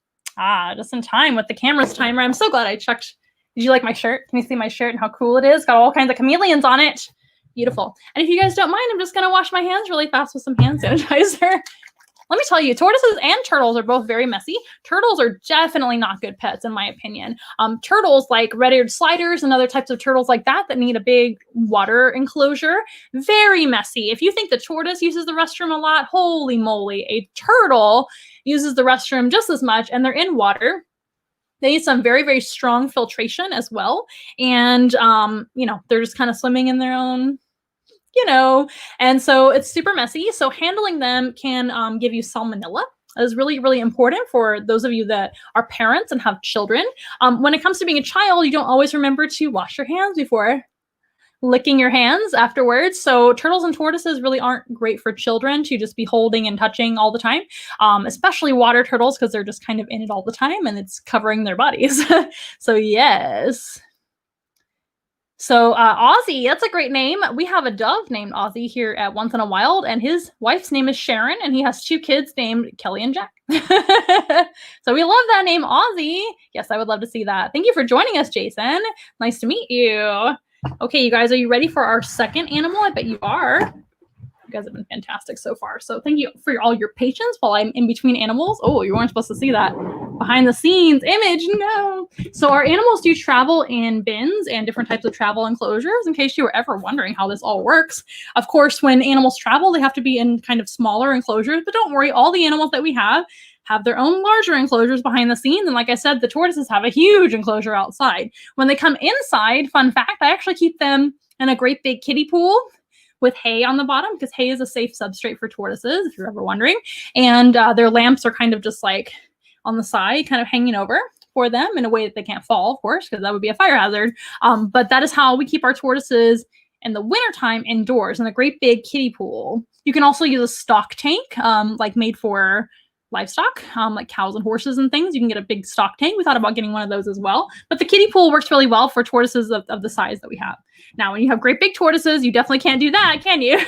Just in time with the camera's timer. I'm so glad I checked. Did you like my shirt? Can you see my shirt and how cool it is? Got all kinds of chameleons on it. Beautiful. And if you guys don't mind, I'm just going to wash my hands really fast with some hand sanitizer. Let me tell you, tortoises and turtles are both very messy. Turtles are definitely not good pets, in my opinion. Turtles like red-eared sliders and other types of turtles like that need a big water enclosure. Very messy. If you think the tortoise uses the restroom a lot, holy moly, a turtle uses the restroom just as much, and they're in water. They need some very, very strong filtration as well. And, they're just kind of swimming in their own, and so it's super messy. So handling them can give you salmonella. That is really, really important for those of you that are parents and have children. When it comes to being a child, you don't always remember to wash your hands before licking your hands afterwards. So turtles and tortoises really aren't great for children to just be holding and touching all the time, especially water turtles because they're just kind of in it all the time and it's covering their bodies. So yes. So Ozzy, that's a great name. We have a dove named Ozzy here at Once in a Wild, and his wife's name is Sharon, and he has 2 kids named Kelly and Jack. So we love that name, Ozzy. Yes, I would love to see that. Thank you for joining us, Jason. Nice to meet you. Okay, you guys, are you ready for our second animal? I bet you are. You guys have been fantastic so far. So thank you for all your patience while I'm in between animals. Oh, you weren't supposed to see that behind the scenes image. No. So our animals do travel in bins and different types of travel enclosures, in case you were ever wondering how this all works. Of course, when animals travel, they have to be in kind of smaller enclosures, but don't worry, all the animals that we have their own larger enclosures behind the scenes. And like I said, the tortoises have a huge enclosure outside. When they come inside, fun fact, I actually keep them in a great big kiddie pool with hay on the bottom because hay is a safe substrate for tortoises, if you're ever wondering. And their lamps are kind of just like on the side, kind of hanging over for them in a way that they can't fall, of course, because that would be a fire hazard. But that is how we keep our tortoises in the wintertime indoors in a great big kiddie pool. You can also use a stock tank, like made for livestock, like cows and horses and things. You can get a big stock tank. We thought about getting one of those as well. But the kiddie pool works really well for tortoises of the size that we have. Now, when you have great big tortoises, you definitely can't do that, can you?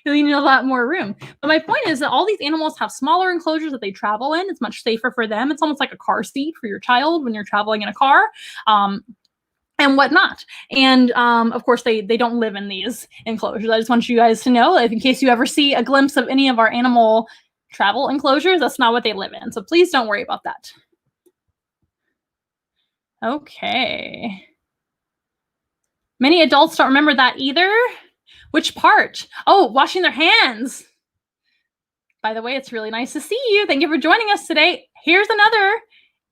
You need a lot more room. But my point is that all these animals have smaller enclosures that they travel in. It's much safer for them. It's almost like a car seat for your child when you're traveling in a car. And whatnot. And of course, they don't live in these enclosures. I just want you guys to know, in case you ever see a glimpse of any of our animal travel enclosures, that's not what they live in. So please don't worry about that. Okay. Many adults don't remember that either. Which part? Oh, washing their hands. By the way, it's really nice to see you. Thank you for joining us today. Here's another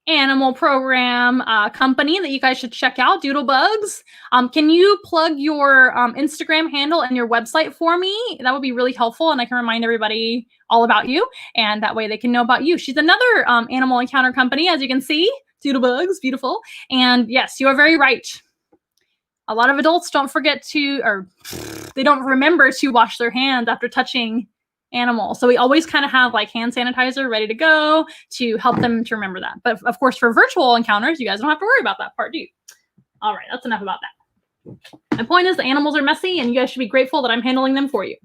animal program company that you guys should check out, Doodlebugs. Can you plug your Instagram handle and your website for me? That would be really helpful, and I can remind everybody all about you, and that way they can know about you. She's another animal encounter company, as you can see. Doodlebugs, beautiful. And yes, you are very right. A lot of adults don't forget to, or they don't remember to wash their hands after touching animals. So we always kind of have like hand sanitizer ready to go to help them to remember that. But of course, for virtual encounters, you guys don't have to worry about that part, do you? All right, that's enough about that. My point is the animals are messy and you guys should be grateful that I'm handling them for you.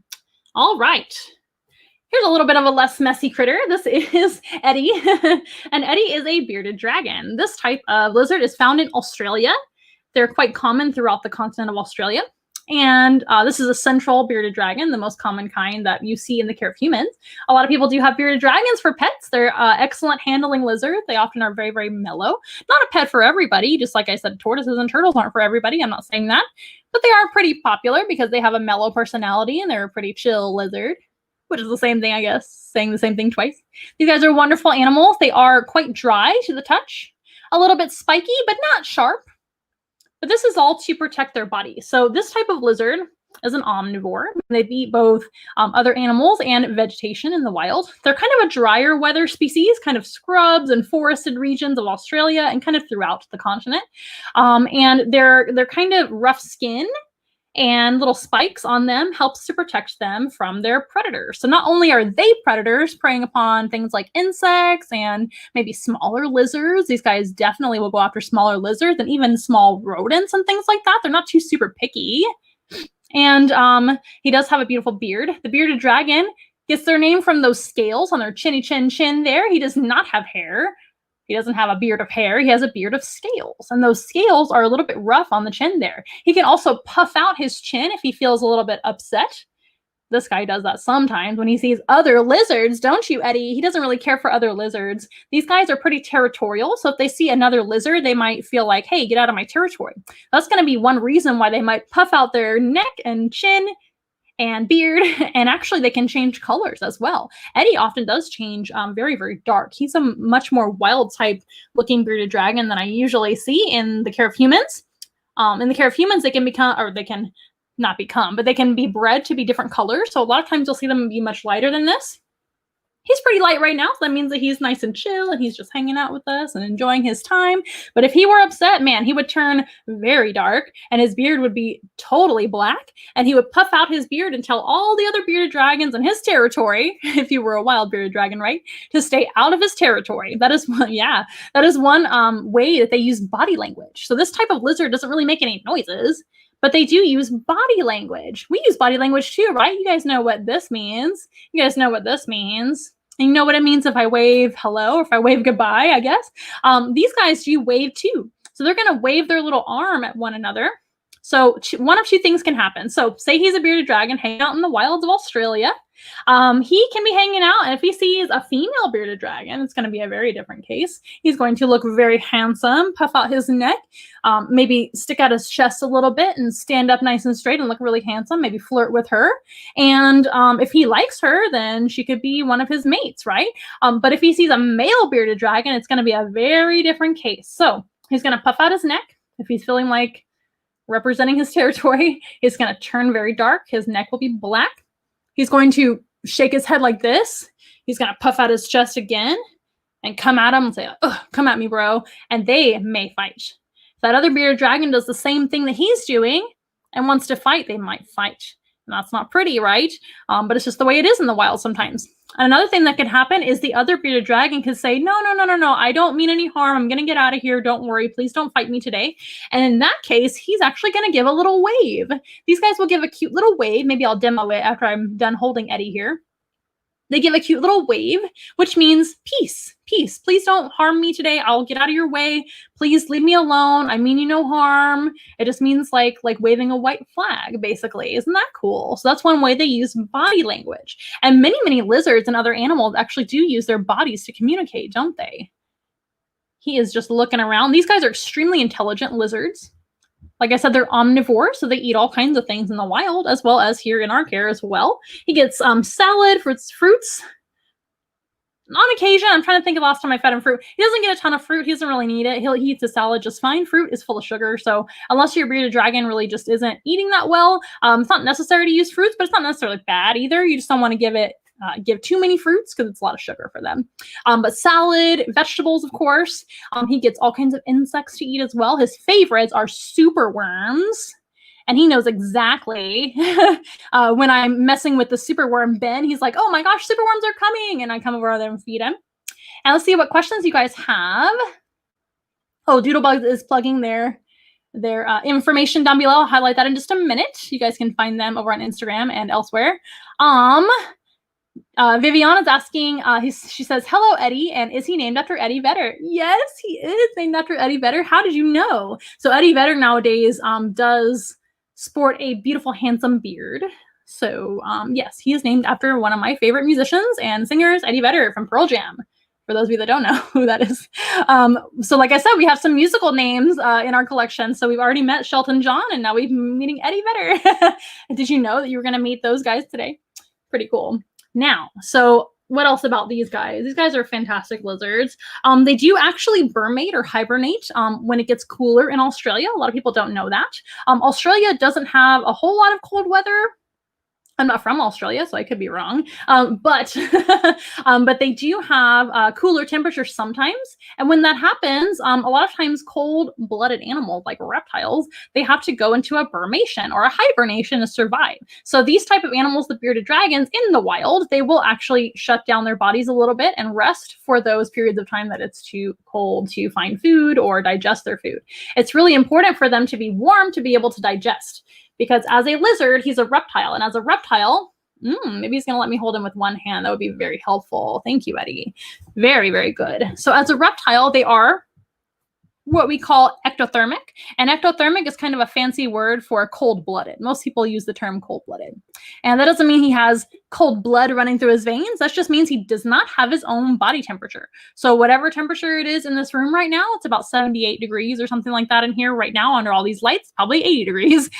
All right. Here's a little bit of a less messy critter. This is Eddie. And Eddie is a bearded dragon. This type of lizard is found in Australia. They're quite common throughout the continent of Australia. And this is a central bearded dragon, the most common kind that you see in the care of humans. A lot of people do have bearded dragons for pets. They're excellent handling lizards. They often are very, very mellow. Not a pet for everybody. Just like I said, tortoises and turtles aren't for everybody. I'm not saying that. But they are pretty popular because they have a mellow personality and they're a pretty chill lizard, which is the same thing, I guess, saying the same thing twice. These guys are wonderful animals. They are quite dry to the touch, a little bit spiky, but not sharp. But this is all to protect their body. So this type of lizard is an omnivore. They eat both other animals and vegetation in the wild. They're kind of a drier weather species, kind of scrubs and forested regions of Australia and kind of throughout the continent. And they're kind of rough skin and little spikes on them helps to protect them from their predators. So not only are they predators preying upon things like insects and maybe smaller lizards, these guys definitely will go after smaller lizards and even small rodents and things like that. They're not too super picky. And he does have a beautiful beard. The bearded dragon gets their name from those scales on their chinny chin there. He does not have hair. He doesn't have a beard of hair. He has a beard of scales. And those scales are a little bit rough on the chin there. He can also puff out his chin if he feels a little bit upset. This guy does that sometimes when he sees other lizards, don't you, Eddie? He doesn't really care for other lizards. These guys are pretty territorial. So if they see another lizard, they might feel like, hey, get out of my territory. That's going to be one reason why they might puff out their neck and chin and beard, and actually they can change colors as well. Eddie often does change very, very dark. He's a much more wild type looking bearded dragon than I usually see in the care of humans. In the care of humans, they can become, or they can not become, but they can be bred to be different colors. So a lot of times you'll see them be much lighter than this. He's pretty light right now, so that means that he's nice and chill and he's just hanging out with us and enjoying his time. But if he were upset, man, he would turn very dark and his beard would be totally black and he would puff out his beard and tell all the other bearded dragons in his territory, if you were a wild bearded dragon, right, to stay out of his territory. That is one, that is one way that they use body language. So this type of lizard doesn't really make any noises, but they do use body language. We use body language too, right? You guys know what this means. You guys know what this means. And you know what it means if I wave hello or if I wave goodbye, I guess. These guys do wave too. So they're going to wave their little arm at one another. So one of two things can happen. So say he's a bearded dragon hanging out in the wilds of Australia. He can be hanging out, and if he sees a female bearded dragon, it's going to be a very different case. He's going to look very handsome, puff out his neck, maybe stick out his chest a little bit and stand up nice and straight and look really handsome, maybe flirt with her. And if he likes her, then she could be one of his mates, right? But if he sees a male bearded dragon, it's going to be a very different case. So he's going to puff out his neck. If he's feeling like representing his territory, he's going to turn very dark. His neck will be black. He's going to shake his head like this. He's going to puff out his chest again and come at him and say, ugh, come at me, bro. And they may fight. If that other bearded dragon does the same thing that he's doing and wants to fight, they might fight. And that's not pretty, right? But it's just the way it is in the wild sometimes. Another thing that could happen is the other bearded dragon could say, no, I don't mean any harm. I'm going to get out of here. Don't worry. Please don't fight me today. And in that case, he's actually going to give a little wave. These guys will give a cute little wave. Maybe I'll demo it after I'm done holding Eddie here. They give a cute little wave, which means peace, peace. Please don't harm me today. I'll get out of your way. Please leave me alone. I mean you no harm. It just means like waving a white flag, basically. Isn't that cool? So that's one way they use body language. And many, many lizards and other animals actually do use their bodies to communicate, don't they? He is just looking around. These guys are extremely intelligent lizards. Like I said, they're omnivores, so they eat all kinds of things in the wild, as well as here in our care as well. He gets salad, fruits, on occasion, I'm trying to think of the last time I fed him fruit. He doesn't get a ton of fruit. He doesn't really need it. He eats a salad just fine. Fruit is full of sugar. So unless your bearded dragon really just isn't eating that well, it's not necessary to use fruits, but it's not necessarily bad either. You just don't want to give too many fruits because it's a lot of sugar for them. But salad, vegetables, of course. He gets all kinds of insects to eat as well. His favorites are super worms. And he knows exactly when I'm messing with the superworm bin. He's like, oh my gosh, superworms are coming. And I come over there and feed him. And let's see what questions you guys have. Oh, Doodlebug is plugging their information down below. I'll highlight that in just a minute. You guys can find them over on Instagram and elsewhere. Viviana's asking, she says, hello, Eddie, and is he named after Eddie Vedder? Yes, he is named after Eddie Vedder. How did you know? So Eddie Vedder nowadays does sport a beautiful, handsome beard. So yes, he is named after one of my favorite musicians and singers, Eddie Vedder from Pearl Jam, for those of you that don't know who that is. So like I said, we have some musical names in our collection. So we've already met Shelton John, and now we're meeting Eddie Vedder. Did you know that you were going to meet those guys today? Pretty cool. Now, so what else about these guys? These guys are fantastic lizards. They do actually hibernate or hibernate when it gets cooler in Australia. A lot of people don't know that. Australia doesn't have a whole lot of cold weather. I'm not from Australia, so I could be wrong. But they do have cooler temperatures sometimes. And when that happens, a lot of times cold-blooded animals like reptiles, they have to go into a hibernation or a hibernation to survive. So these type of animals, the bearded dragons in the wild, they will actually shut down their bodies a little bit and rest for those periods of time that it's too cold to find food or digest their food. It's really important for them to be warm to be able to digest. Because as a lizard, he's a reptile. And as a reptile, maybe he's going to let me hold him with one hand. That would be very helpful. Thank you, Eddie. Very, very good. So as a reptile, they are what we call ectothermic. And ectothermic is kind of a fancy word for cold-blooded. Most people use the term cold-blooded. And that doesn't mean he has cold blood running through his veins. That just means he does not have his own body temperature. So whatever temperature it is in this room right now, it's about 78 degrees or something like that in here right now under all these lights, probably 80 degrees.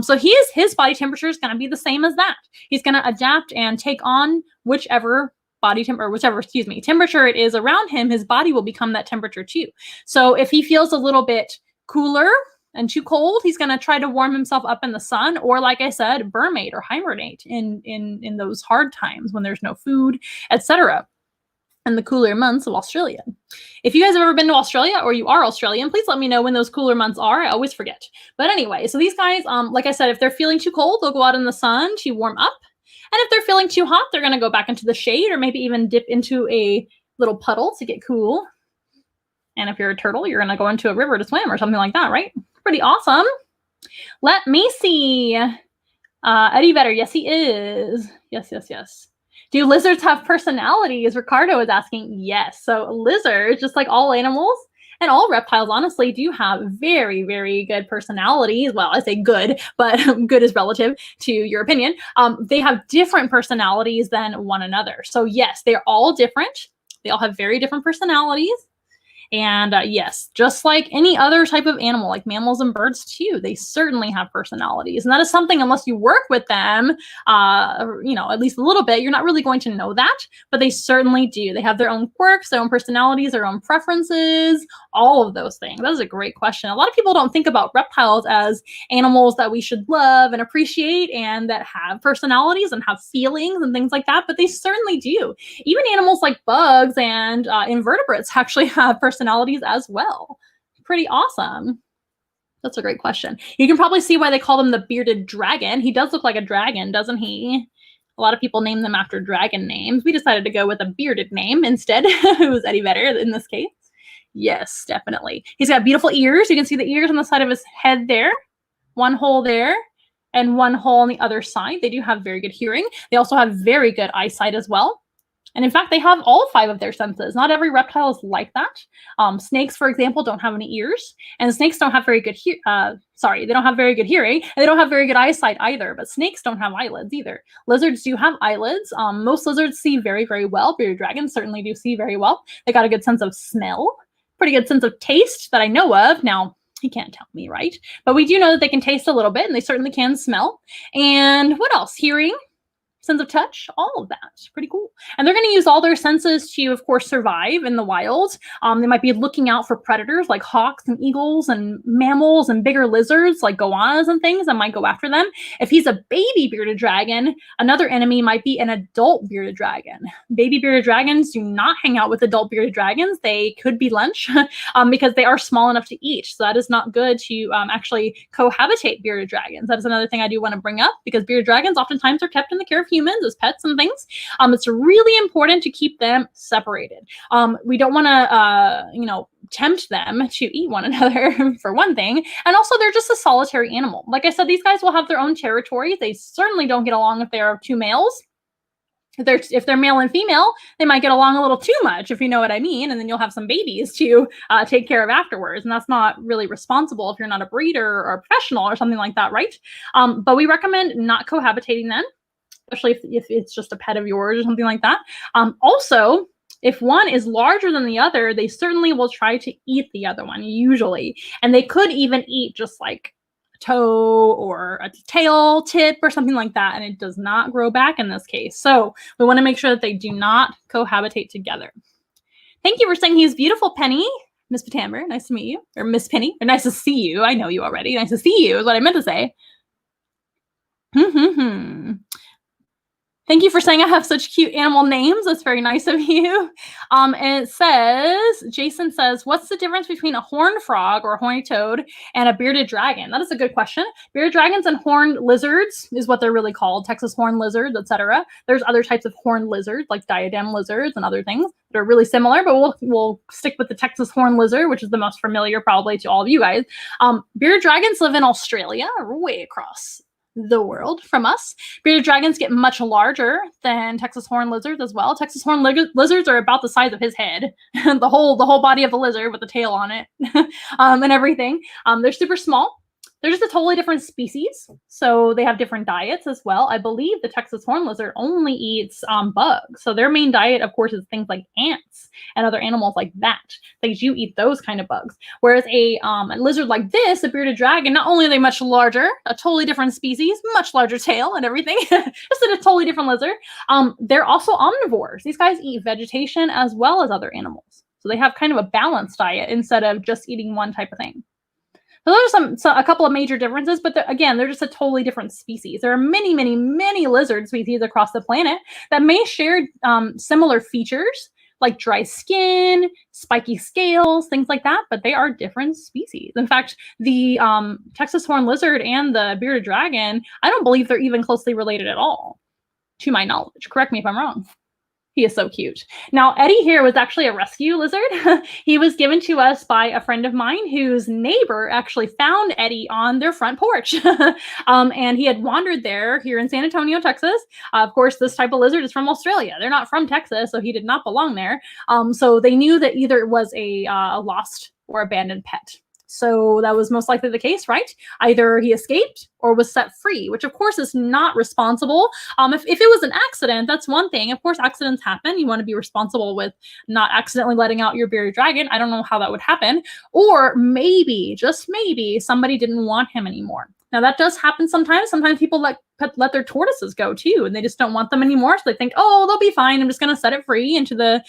So his body temperature is going to be the same as that. He's going to adapt and take on whichever temperature it is around him. His body will become that temperature too. So if he feels a little bit cooler and too cold, he's going to try to warm himself up in the sun, or like I said, hibernate or hibernate in those hard times when there's no food, etc. in the cooler months of Australia. If you guys have ever been to Australia or you are Australian, please let me know when those cooler months are. I always forget. But anyway, so these guys, like I said, if they're feeling too cold, they'll go out in the sun to warm up. And if they're feeling too hot, they're going to go back into the shade or maybe even dip into a little puddle to get cool. And if you're a turtle, you're going to go into a river to swim or something like that, right? Pretty awesome. Let me see. Eddie Vedder. Yes, he is. Yes, yes, yes. Do lizards have personalities? Ricardo is asking. Yes. So lizards, just like all animals, and all reptiles, honestly, do have very, very good personalities. Well, I say good, but good is relative to your opinion. They have different personalities than one another. So yes, they're all different. They all have very different personalities. And yes, just like any other type of animal, like mammals and birds too, they certainly have personalities. And that is something, unless you work with them, at least a little bit, you're not really going to know that, but they certainly do. They have their own quirks, their own personalities, their own preferences, all of those things. That is a great question. A lot of people don't think about reptiles as animals that we should love and appreciate and that have personalities and have feelings and things like that, but they certainly do. Even animals like bugs and invertebrates actually have personalities as well. Pretty awesome. That's a great question. You can probably see why they call him the bearded dragon. He does look like a dragon, doesn't he? A lot of people name them after dragon names. We decided to go with a bearded name instead. It was Eddie Vedder in this case. Yes, definitely. He's got beautiful ears. You can see the ears on the side of his head there. One hole there and one hole on the other side. They do have very good hearing. They also have very good eyesight as well. And in fact, they have all 5 of their senses. Not every reptile is like that. Snakes, for example, don't have any ears, and snakes don't have very good they don't have very good hearing, and they don't have very good eyesight either. But snakes don't have eyelids either. Lizards do have eyelids. Most lizards see very, very well. Bearded dragons certainly do see very well. They got a good sense of smell, pretty good sense of taste that I know of. Now, he can't tell me, right? But we do know that they can taste a little bit, and they certainly can smell. And what else? Hearing. sense of touch, all of that. Pretty cool. And they're going to use all their senses to, of course, survive in the wild. They might be looking out for predators like hawks and eagles and mammals and bigger lizards like goannas and things that might go after them. If he's a baby bearded dragon, another enemy might be an adult bearded dragon. Baby bearded dragons do not hang out with adult bearded dragons. They could be lunch because they are small enough to eat. So that is not good to actually cohabitate bearded dragons. That is another thing I do want to bring up because bearded dragons oftentimes are kept in the care of humans as pets and things. It's really important to keep them separated. We don't want to, tempt them to eat one another for one thing. And also they're just a solitary animal. Like I said, these guys will have their own territories. They certainly don't get along if there are two males. If they're male and female, they might get along a little too much, if you know what I mean. And then you'll have some babies to take care of afterwards. And that's not really responsible if you're not a breeder or a professional or something like that, right? But we recommend not cohabitating them, especially if it's just a pet of yours or something like that. Also, if one is larger than the other, they certainly will try to eat the other one, usually. And they could even eat just like toe or a tail tip or something like that, and it does not grow back in this case. So we want to make sure that they do not cohabitate together. Thank you for saying he's beautiful, Penny. Miss Patamber, nice to meet you. Or Miss Penny, or nice to see you. I know you already. Nice to see you is what I meant to say. Thank you for saying I have such cute animal names. That's very nice of you. And it says, Jason says, what's the difference between a horned frog or a horny toad and a bearded dragon? That is a good question. Bearded dragons and horned lizards is what they're really called. Texas horned lizards, etc. There's other types of horned lizards like diadem lizards and other things that are really similar, but we'll stick with the Texas horned lizard, which is the most familiar probably to all of you guys. Bearded dragons live in Australia, way across the world from us. Bearded dragons get much larger than Texas horned lizards as well. Texas horned lizards are about the size of his head, the whole body of the lizard with the tail on it, and everything. They're super small. They're just a totally different species, so they have different diets as well. I believe the Texas horned lizard only eats bugs, so their main diet, of course, is things like ants and other animals like that. They do eat those kind of bugs. Whereas a lizard like this, a bearded dragon, not only are they much larger, a totally different species, much larger tail and everything, just a totally different lizard. They're also omnivores. These guys eat vegetation as well as other animals, so they have kind of a balanced diet instead of just eating one type of thing. So those are a couple of major differences, but again, they're just a totally different species. There are many, many, many lizard species across the planet that may share similar features like dry skin, spiky scales, things like that, but they are different species. In fact, the Texas horned lizard and the bearded dragon, I don't believe they're even closely related at all, to my knowledge. Correct me if I'm wrong. He is so cute. Now, Eddie here was actually a rescue lizard. He was given to us by a friend of mine whose neighbor actually found Eddie on their front porch. And he had wandered there here in San Antonio, Texas. Of course, this type of lizard is from Australia. They're not from Texas, so he did not belong there. So they knew that either it was a lost or abandoned pet. So that was most likely the case, right? Either he escaped or was set free, which of course is not responsible. If it was an accident, that's one thing. Of course, accidents happen. You want to be responsible with not accidentally letting out your bearded dragon. I don't know how that would happen. Or maybe, just maybe, somebody didn't want him anymore. Now that does happen sometimes. Sometimes people let their tortoises go too, and they just don't want them anymore. So they think, oh, they'll be fine. I'm just going to set it free into the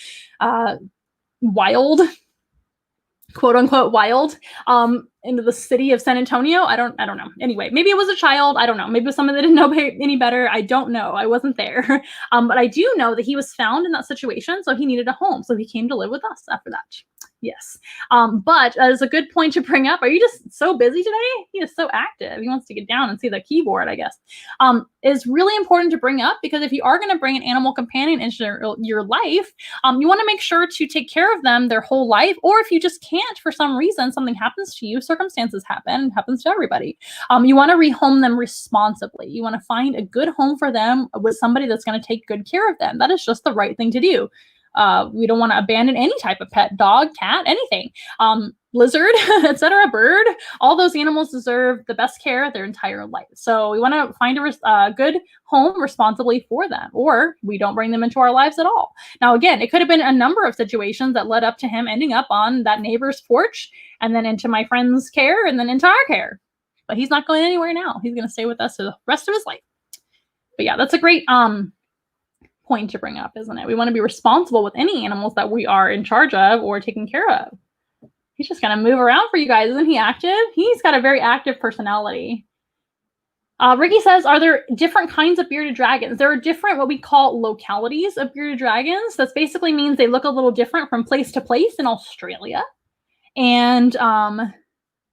wild, quote unquote wild, into the city of San Antonio. I don't know. Anyway, maybe it was a child. I don't know. Maybe it was someone that didn't know any better. I don't know. I wasn't there. But I do know that he was found in that situation, so he needed a home. So he came to live with us after that. Yes. But that is a good point to bring up. Are you just so busy today? He is so active. He wants to get down and see the keyboard, I guess. Is really important to bring up because if you are going to bring an animal companion into your life, you want to make sure to take care of them their whole life. Or if you just can't, for some reason, something happens to you, circumstances happen, it happens to everybody. You want to rehome them responsibly. You want to find a good home for them with somebody that's going to take good care of them. That is just the right thing to do. We don't want to abandon any type of pet, dog, cat, anything, lizard, etc., bird. All those animals deserve the best care their entire life. So we want to find a good home responsibly for them, or we don't bring them into our lives at all. Now, again, it could have been a number of situations that led up to him ending up on that neighbor's porch and then into my friend's care and then into our care. But he's not going anywhere now. He's going to stay with us for the rest of his life. But yeah, that's a great point to bring up, isn't it? We want to be responsible with any animals that we are in charge of or taking care of. He's just gonna move around for you guys. Isn't he active? He's got a very active personality. Ricky says, are there different kinds of bearded dragons? There are different what we call localities of bearded dragons. That basically means they look a little different from place to place in Australia. And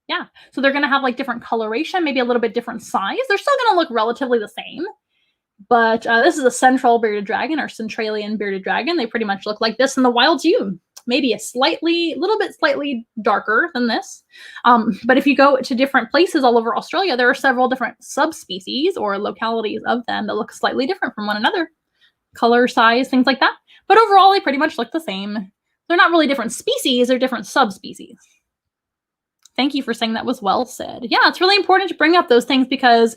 yeah, so they're gonna have like different coloration, maybe a little bit different size. They're still gonna look relatively the same. But this is a central bearded dragon or Centralian bearded dragon. They pretty much look like this in the wild too. Maybe a little bit slightly darker than this. But if you go to different places all over Australia, there are several different subspecies or localities of them that look slightly different from one another. Color, size, things like that. But overall, they pretty much look the same. They're not really different species, they're different subspecies. Thank you for saying that was well said. Yeah, it's really important to bring up those things because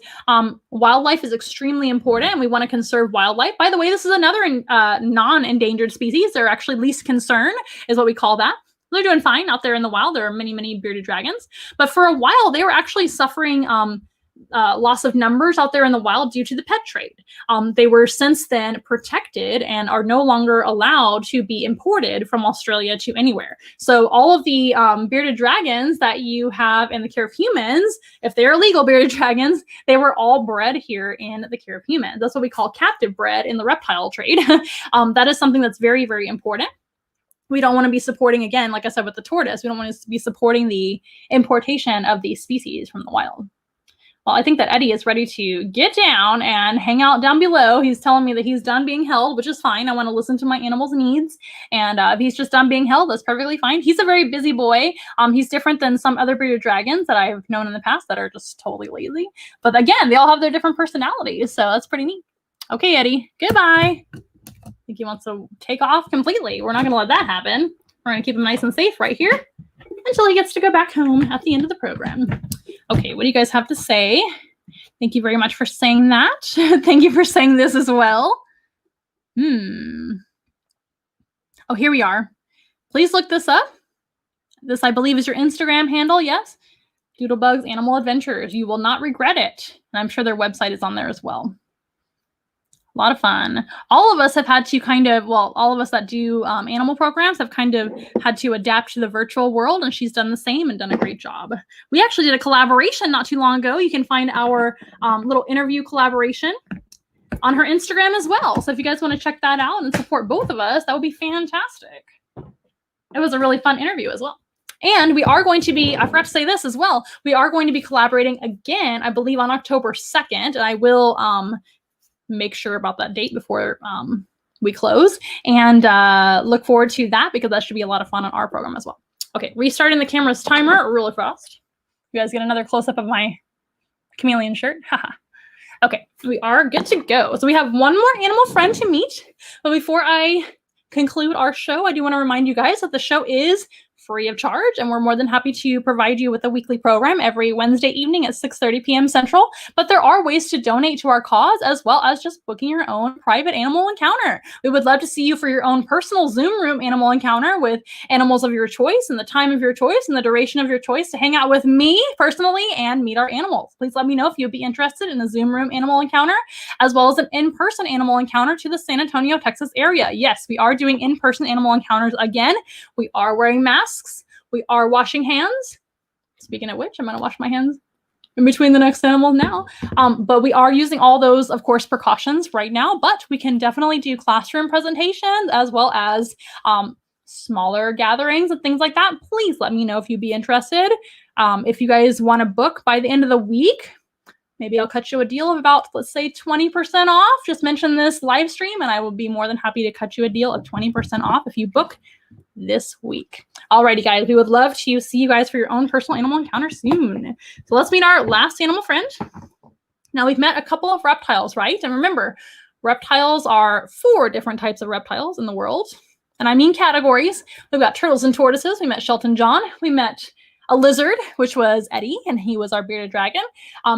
wildlife is extremely important and we want to conserve wildlife. By the way, this is another non-endangered species. They're actually least concern is what we call that. They're doing fine out there in the wild. There are many, many bearded dragons. But for a while, they were actually suffering loss of numbers out there in the wild due to the pet trade. They were since then protected and are no longer allowed to be imported from Australia to anywhere. So all of the bearded dragons that you have in the care of humans, if they're illegal bearded dragons, they were all bred here in the care of humans. That's what we call captive bred in the reptile trade. That is something that's very, very important. We don't want to be supporting, again, like I said with the tortoise, we don't want to be supporting the importation of these species from the wild. Well, I think that Eddie is ready to get down and hang out down below. He's telling me that he's done being held, which is fine. I want to listen to my animal's needs. And if he's just done being held, that's perfectly fine. He's a very busy boy. He's different than some other bearded dragons that I've known in the past that are just totally lazy. But again, they all have their different personalities. So that's pretty neat. Okay, Eddie, goodbye. I think he wants to take off completely. We're not going to let that happen. We're going to keep him nice and safe right here until he gets to go back home at the end of the program. Okay, what do you guys have to say? Thank you very much for saying that. Thank you for saying this as well. Oh, here we are. Please look this up. This, I believe, is your Instagram handle, yes? Doodlebugs Animal Adventures. You will not regret it. And I'm sure their website is on there as well. A lot of fun. All of us have had to all of us that do animal programs have kind of had to adapt to the virtual world, and she's done the same and done a great job. We actually did a collaboration not too long ago. You can find our little interview collaboration on her Instagram as well. So if you guys want to check that out and support both of us, that would be fantastic. It was a really fun interview as well. And we are going to be, I forgot to say this as well, we are going to be collaborating again, I believe on October 2nd, and I will make sure about that date before we close and look forward to that because that should be a lot of fun on our program as well. Okay, restarting the camera's timer really fast. You guys get another close-up of my chameleon shirt. Haha. Okay, we are good to go. So we have one more animal friend to meet. But before I conclude our show, I do want to remind you guys that the show is free of charge, and we're more than happy to provide you with a weekly program every Wednesday evening at 6:30 p.m. Central. But there are ways to donate to our cause, as well as just booking your own private animal encounter. We would love to see you for your own personal Zoom room animal encounter with animals of your choice and the time of your choice and the duration of your choice to hang out with me personally and meet our animals. Please let me know if you'd be interested in a Zoom room animal encounter, as well as an in-person animal encounter to the San Antonio, Texas area. Yes, we are doing in-person animal encounters again. We are wearing masks. We are washing hands. Speaking of which, I'm going to wash my hands in between the next animals now. But we are using all those, of course, precautions right now. But we can definitely do classroom presentations as well as smaller gatherings and things like that. Please let me know if you'd be interested. If you guys want to book by the end of the week, maybe I'll cut you a deal of about, let's say, 20% off. Just mention this live stream and I will be more than happy to cut you a deal of 20% off if you book this week. Alrighty, guys, we would love to see you guys for your own personal animal encounter soon. So let's meet our last animal friend. Now we've met a couple of reptiles, right? And remember, reptiles are 4 different types of reptiles in the world. And I mean categories. We've got turtles and tortoises. We met Shelton John. We met a lizard, which was Eddie, and he was our bearded dragon.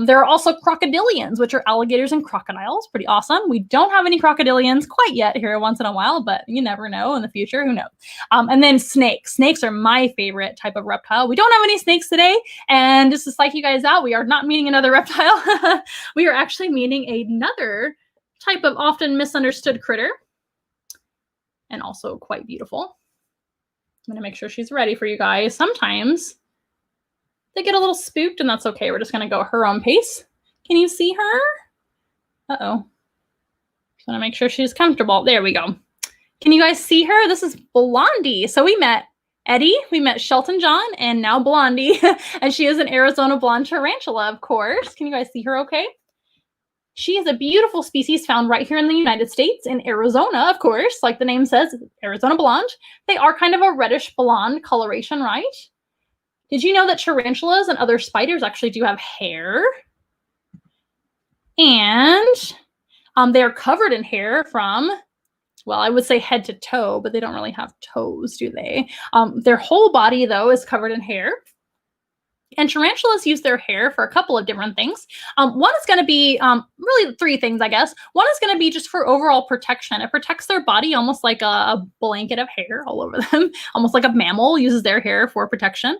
There are also crocodilians, which are alligators and crocodiles. Pretty awesome. We don't have any crocodilians quite yet here once in a while, but you never know in the future. Who knows? And then snakes. Snakes are my favorite type of reptile. We don't have any snakes today. And just to psych you guys out, we are not meeting another reptile. We are actually meeting another type of often misunderstood critter, and also quite beautiful. I'm gonna make sure she's ready for you guys. Sometimes they get a little spooked, and that's okay. We're just gonna go at her own pace. Can you see her? Uh-oh. Just wanna make sure she's comfortable. There we go. Can you guys see her? This is Blondie. So we met Eddie, we met Shelton John, and now Blondie. And she is an Arizona blonde tarantula, of course. Can you guys see her okay? She is a beautiful species found right here in the United States, in Arizona, of course, like the name says, Arizona blonde. They are kind of a reddish blonde coloration, right? Did you know that tarantulas and other spiders actually do have hair? And they are covered in hair from, well, I would say head to toe, but they don't really have toes, do they? Their whole body, though, is covered in hair. And tarantulas use their hair for a couple of different things. One is going to be really three things, I guess. One is going to be just for overall protection. It protects their body almost like a blanket of hair all over them, almost like a mammal uses their hair for protection.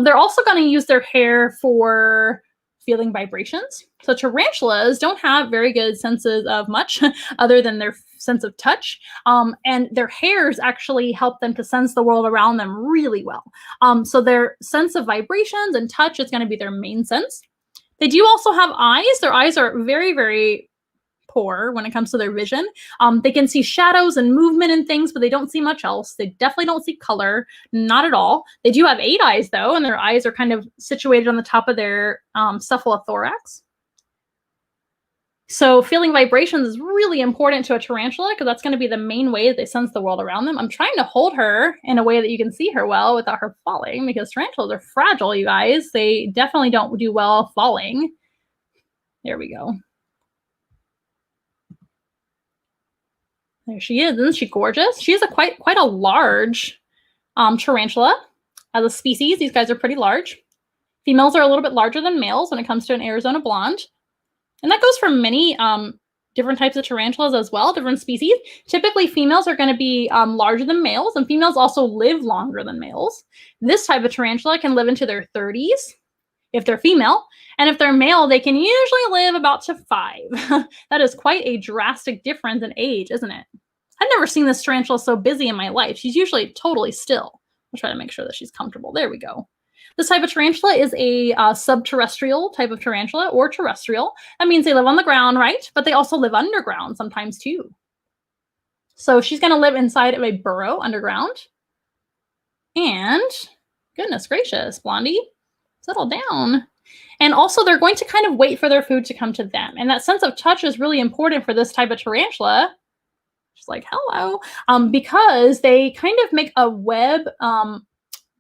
They're also going to use their hair for feeling vibrations. So tarantulas don't have very good senses of much other than their sense of touch. And their hairs actually help them to sense the world around them really well. So their sense of vibrations and touch is going to be their main sense. They do also have eyes. Their eyes are very, very poor when it comes to their vision. They can see shadows and movement and things, but they don't see much else. They definitely don't see color, not at all. They do have 8 eyes though, and their eyes are kind of situated on the top of their cephalothorax. So feeling vibrations is really important to a tarantula because that's going to be the main way that they sense the world around them. I'm trying to hold her in a way that you can see her well without her falling because tarantulas are fragile, you guys. They definitely don't do well falling. There we go. There she is. Isn't she gorgeous? She is a quite a large tarantula as a species. These guys are pretty large. Females are a little bit larger than males when it comes to an Arizona blonde. And that goes for many different types of tarantulas as well, different species. Typically, females are going to be larger than males, and females also live longer than males. This type of tarantula can live into their 30s if they're female. And if they're male, they can usually live about to 5. That is quite a drastic difference in age, isn't it? I've never seen this tarantula so busy in my life. She's usually totally still. I'll try to make sure that she's comfortable. There we go. This type of tarantula is a subterrestrial type of tarantula, or terrestrial. That means they live on the ground, right? But they also live underground sometimes too. So she's going to live inside of a burrow underground. And goodness gracious, Blondie, settle down. And also they're going to kind of wait for their food to come to them. And that sense of touch is really important for this type of tarantula. She's like, hello, because they kind of make a web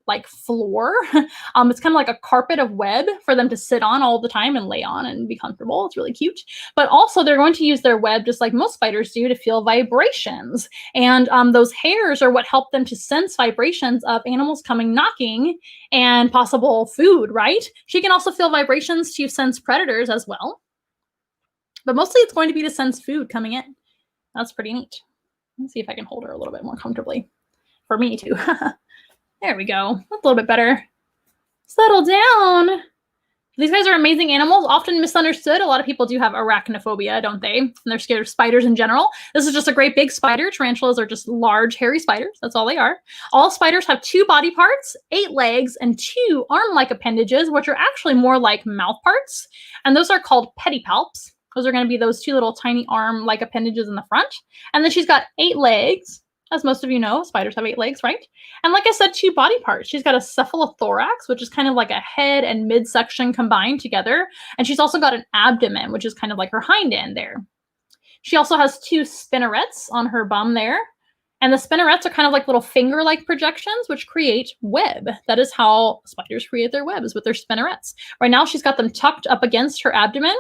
like floor. It's kind of like a carpet of web for them to sit on all the time and lay on and be comfortable. It's really cute. But also they're going to use their web just like most spiders do to feel vibrations. And those hairs are what help them to sense vibrations of animals coming knocking and possible food, right? She can also feel vibrations to sense predators as well. But mostly it's going to be to sense food coming in. That's pretty neat. Let's see if I can hold her a little bit more comfortably. For me too. There we go. That's a little bit better. Settle down. These guys are amazing animals, often misunderstood. A lot of people do have arachnophobia, don't they? And they're scared of spiders in general. This is just a great big spider. Tarantulas are just large, hairy spiders. That's all they are. All spiders have 2 body parts, 8 legs, and 2 arm-like appendages, which are actually more like mouth parts. And those are called pedipalps. Those are going to be those 2 little tiny arm-like appendages in the front. And then she's got 8 legs. As most of you know, spiders have 8 legs, right? And like I said, 2 body parts. She's got a cephalothorax, which is kind of like a head and midsection combined together. And she's also got an abdomen, which is kind of like her hind end there. She also has 2 spinnerets on her bum there. And the spinnerets are kind of like little finger-like projections, which create web. That is how spiders create their webs, with their spinnerets. Right now, she's got them tucked up against her abdomen,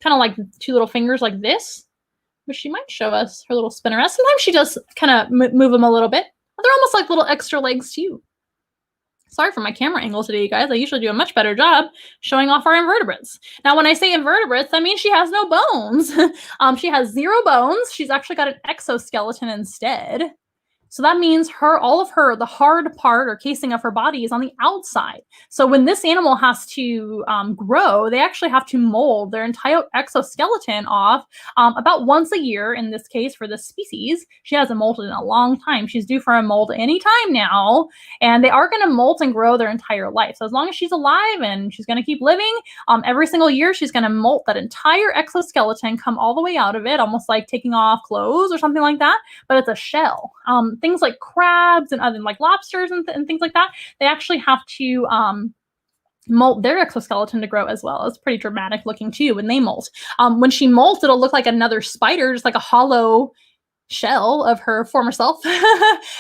kind of like 2 little fingers like this. But she might show us her little spinnerets. Sometimes she does kind of move them a little bit. They're almost like little extra legs too. Sorry for my camera angle today, you guys. I usually do a much better job showing off our invertebrates. Now, when I say invertebrates, that means she has no bones. She has 0 bones. She's actually got an exoskeleton instead. So that means the hard part or casing of her body is on the outside. So when this animal has to grow, they actually have to mold their entire exoskeleton off about once a year. In this case, for this species, she hasn't molted in a long time. She's due for a mold anytime now, and they are going to molt and grow their entire life. So as long as she's alive and she's going to keep living, every single year she's going to molt that entire exoskeleton, come all the way out of it, almost like taking off clothes or something like that. But it's a shell. Things like crabs and other like lobsters and things like that, they actually have to molt their exoskeleton to grow as well. It's pretty dramatic looking too when they molt. When she molts, it'll look like another spider, just like a hollow shell of her former self,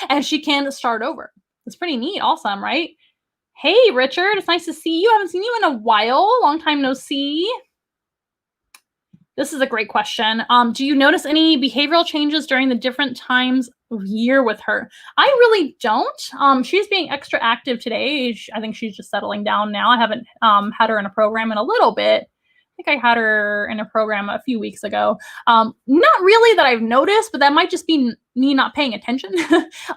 and she can start over. It's pretty neat. Awesome, right? Hey, Richard, it's nice to see you. I haven't seen you in a while. Long time no see. This is a great question. Do you notice any behavioral changes during the different times of year with her? I really don't. She's being extra active today. I think she's just settling down now. I haven't had her in a program in a little bit. I think I had her in a program a few weeks ago. Not really that I've noticed, but that might just be me not paying attention.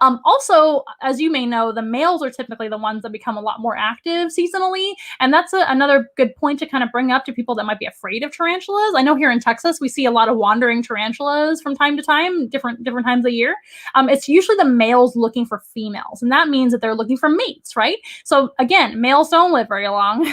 Also, as you may know, the males are typically the ones that become a lot more active seasonally. And that's another good point to kind of bring up to people that might be afraid of tarantulas. I know here in Texas, we see a lot of wandering tarantulas from time to time, different times a year. It's usually the males looking for females. And that means that they're looking for mates, right? So again, males don't live very long.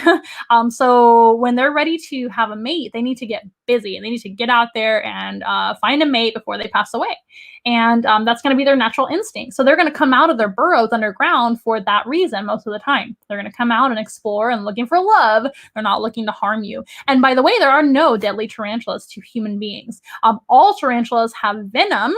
So when they're ready to have a mate, they need to get busy and they need to get out there and find a mate before they pass away. And that's going to be their natural instinct. So they're going to come out of their burrows underground for that reason most of the time. They're going to come out and explore and looking for love. They're not looking to harm you. And by the way, there are no deadly tarantulas to human beings. All tarantulas have venom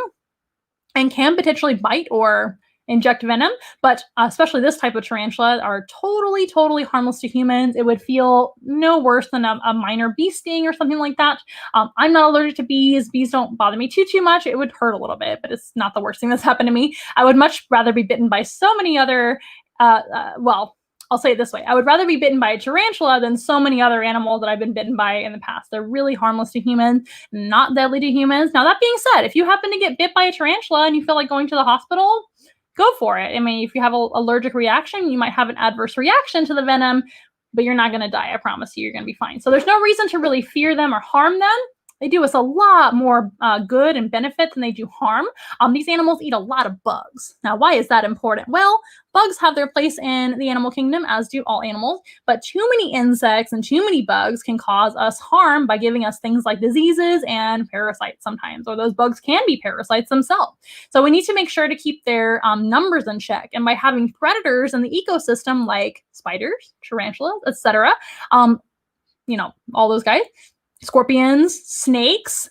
and can potentially bite or inject venom, but especially this type of tarantula are totally harmless to humans. It would feel no worse than a minor bee sting or something like that. I'm not allergic to bees. Bees don't bother me too much. It would hurt a little bit, but it's not the worst thing that's happened to me. I would much rather be bitten by so many other, well, I'll say it this way. I would rather be bitten by a tarantula than so many other animals that I've been bitten by in the past. They're really harmless to humans, not deadly to humans. Now, that being said, if you happen to get bit by a tarantula and you feel like going to the hospital, go for it. I mean, if you have an allergic reaction, you might have an adverse reaction to the venom, but you're not going to die. I promise you, you're going to be fine. So there's no reason to really fear them or harm them. They do us a lot more good and benefit than they do harm. These animals eat a lot of bugs. Now, why is that important? Well, bugs have their place in the animal kingdom, as do all animals, but too many insects and too many bugs can cause us harm by giving us things like diseases and parasites sometimes, or those bugs can be parasites themselves. So we need to make sure to keep their numbers in check. And by having predators in the ecosystem like spiders, tarantulas, etc., you know, all those guys, scorpions, snakes,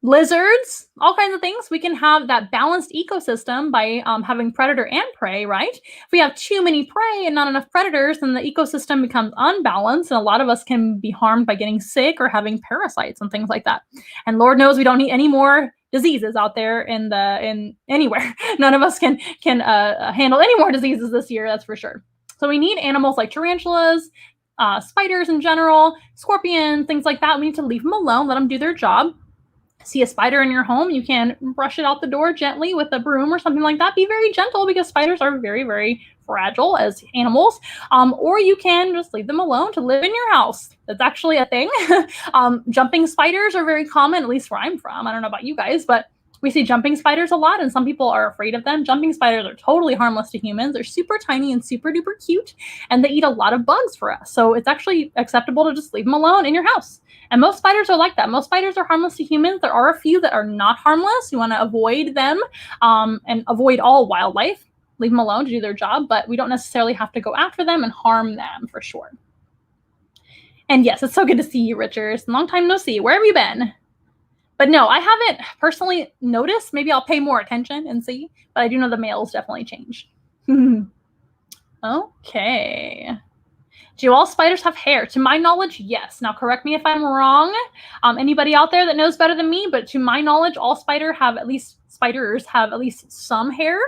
lizards, all kinds of things. We can have that balanced ecosystem by having predator and prey, right? If we have too many prey and not enough predators, then the ecosystem becomes unbalanced, and a lot of us can be harmed by getting sick or having parasites and things like that. And Lord knows we don't need any more diseases out there in anywhere. None of us can handle any more diseases this year, that's for sure. So we need animals like tarantulas, spiders in general, scorpions, things like that. We need to leave them alone, let them do their job. See a spider in your home, you can brush it out the door gently with a broom or something like that. Be very gentle because spiders are very fragile as animals. Or you can just leave them alone to live in your house. That's actually a thing. Jumping spiders are very common, at least where I'm from. I don't know about you guys, but we see jumping spiders a lot, and some people are afraid of them. Jumping spiders are totally harmless to humans. They're super tiny and super duper cute, and they eat a lot of bugs for us. So it's actually acceptable to just leave them alone in your house. And most spiders are like that. Most spiders are harmless to humans. There are a few that are not harmless. You want to avoid them and avoid all wildlife. Leave them alone to do their job, but we don't necessarily have to go after them and harm them for sure. And yes, it's so good to see you, Richard. Long time no see. Where have you been? But no, I haven't personally noticed. Maybe I'll pay more attention and see. But I do know the males definitely change. Okay. Do all spiders have hair? To my knowledge, yes. Now, correct me if I'm wrong. Anybody out there that knows better than me? But to my knowledge, all spiders have at least some hair.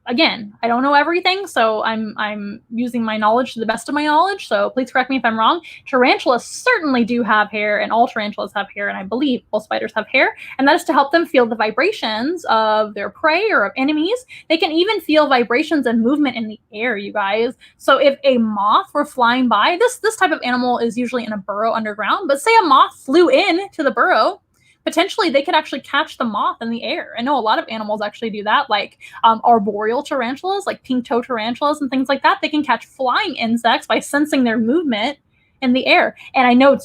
Again, I don't know everything, so I'm using my knowledge to the best of my knowledge, so please correct me if I'm wrong. Tarantulas certainly do have hair, and all tarantulas have hair, and I believe all spiders have hair, and that is to help them feel the vibrations of their prey or of enemies. They can even feel vibrations and movement in the air, you guys. So if a moth were flying by, this type of animal is usually in a burrow underground, but say a moth flew in to the burrow, potentially they could actually catch the moth in the air. I know a lot of animals actually do that, like arboreal tarantulas, like pink toe tarantulas and things like that. They can catch flying insects by sensing their movement in the air. And I know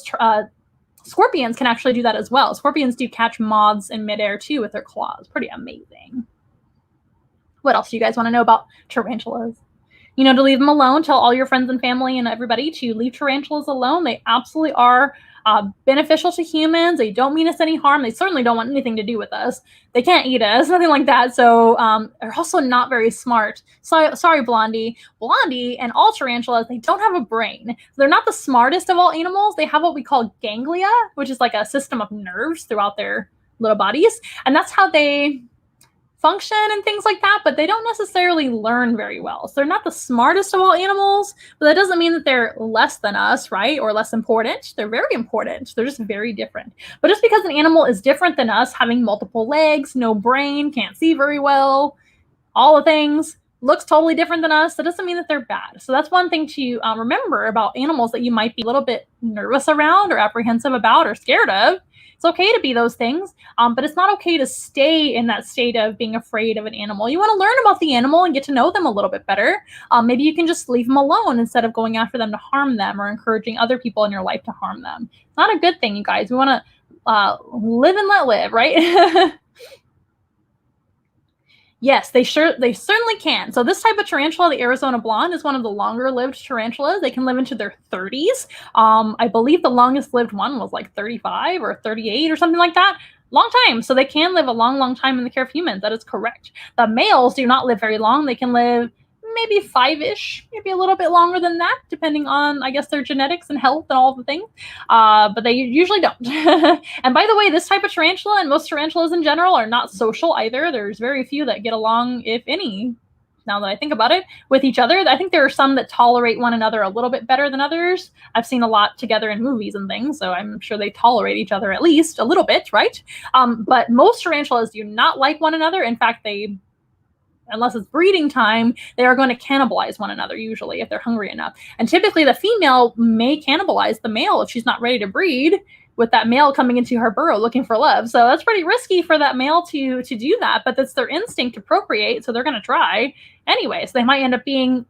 scorpions can actually do that as well. Scorpions do catch moths in midair too with their claws. Pretty amazing. What else do you guys want to know about tarantulas? You know, to leave them alone. Tell all your friends and family and everybody to leave tarantulas alone. They absolutely are beneficial to humans. They don't mean us any harm. They certainly don't want anything to do with us. They can't eat us, nothing like that. So they're also not very smart. Sorry, Blondie. Blondie and all tarantulas, they don't have a brain. They're not the smartest of all animals. They have what we call ganglia, which is like a system of nerves throughout their little bodies. And that's how they function and things like that, but they don't necessarily learn very well. So they're not the smartest of all animals, but that doesn't mean that they're less than us, right? Or less important. They're very important. They're just very different. But just because an animal is different than us, having multiple legs, no brain, can't see very well, all the things, looks totally different than us, that doesn't mean that they're bad. So that's one thing to remember about animals that you might be a little bit nervous around or apprehensive about or scared of. It's okay to be those things, but it's not okay to stay in that state of being afraid of an animal. You want to learn about the animal and get to know them a little bit better. Maybe you can just leave them alone instead of going after them to harm them or encouraging other people in your life to harm them. It's not a good thing, you guys. We want to live and let live, right? Yes, they certainly can. So this type of tarantula, the Arizona blonde, is one of the longer-lived tarantulas. They can live into their 30s. I believe the longest-lived one was like 35 or 38 or something like that. Long time. So they can live a long, long time in the care of humans. That is correct. The males do not live very long. They can live maybe 5-ish, maybe a little bit longer than that, depending on, I guess, their genetics and health and all the things. But they usually don't. And by the way, this type of tarantula and most tarantulas in general are not social either. There's very few that get along, if any, now that I think about it, with each other. I think there are some that tolerate one another a little bit better than others. I've seen a lot together in movies and things, so I'm sure they tolerate each other at least a little bit, right? But most tarantulas do not like one another. In fact, unless it's breeding time, they are going to cannibalize one another usually if they're hungry enough. And typically the female may cannibalize the male if she's not ready to breed, with that male coming into her burrow looking for love. So that's pretty risky for that male to do that, but that's their instinct to procreate, so they're going to try anyway. So they might end up being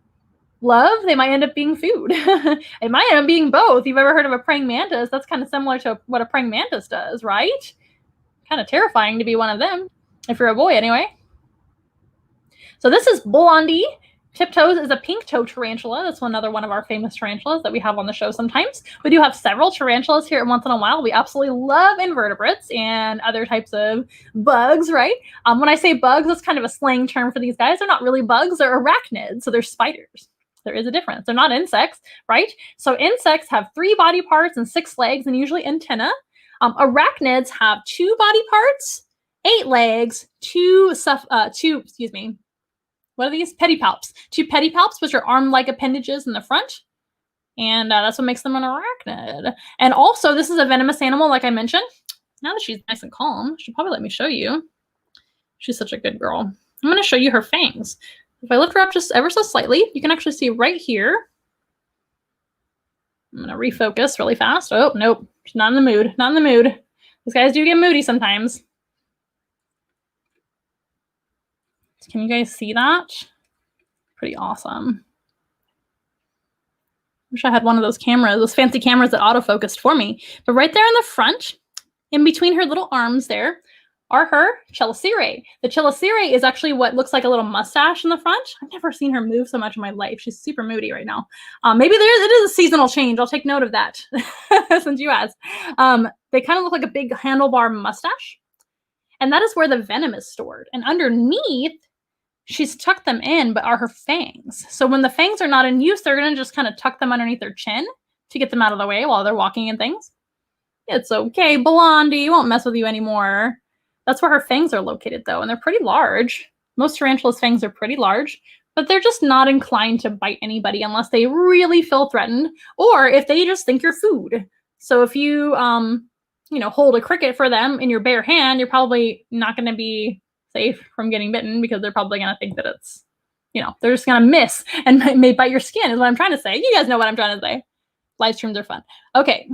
love, they might end up being food. It might end up being both. You've ever heard of a praying mantis? That's kind of similar to what a praying mantis does, right? Kind of terrifying to be one of them, if you're a boy anyway. So this is Blondie. Tiptoes is a pink toe tarantula. That's another one of our famous tarantulas that we have on the show sometimes. We do have several tarantulas here once in a while. We absolutely love invertebrates and other types of bugs, right? When I say bugs, that's kind of a slang term for these guys. They're not really bugs, they're arachnids, so they're spiders. There is a difference. They're not insects, right? So insects have 3 body parts and 6 legs and usually antennae. Arachnids have 2 body parts, 8 legs, 2 what are these? Pedipalps. 2 pedipalps, which are arm-like appendages in the front. And that's what makes them an arachnid. And also, this is a venomous animal, like I mentioned. Now that she's nice and calm, she'll probably let me show you. She's such a good girl. I'm going to show you her fangs. If I lift her up just ever so slightly, you can actually see right here. I'm going to refocus really fast. Oh, nope. She's not in the mood. Not in the mood. These guys do get moody sometimes. Can you guys see that? Pretty awesome. Wish I had one of those cameras, those fancy cameras that autofocused for me. But right there in the front, in between her little arms there, are her chelicerae. The chelicerae is actually what looks like a little mustache in the front. I've never seen her move so much in my life. She's super moody right now. Maybe it is a seasonal change. I'll take note of that since you asked. They kind of look like a big handlebar mustache. And that is where the venom is stored. And underneath, she's tucked them in, but are her fangs. So when the fangs are not in use, they're going to just kind of tuck them underneath their chin to get them out of the way while they're walking and things. It's okay, Blondie, won't mess with you anymore. That's where her fangs are located, though, and they're pretty large. Most tarantulas' fangs are pretty large, but they're just not inclined to bite anybody unless they really feel threatened or if they just think you're food. So if you, hold a cricket for them in your bare hand, you're probably not going to be safe from getting bitten because they're probably going to think that it's, they're just going to miss and may bite your skin is what I'm trying to say. You guys know what I'm trying to say. Live streams are fun. Okay.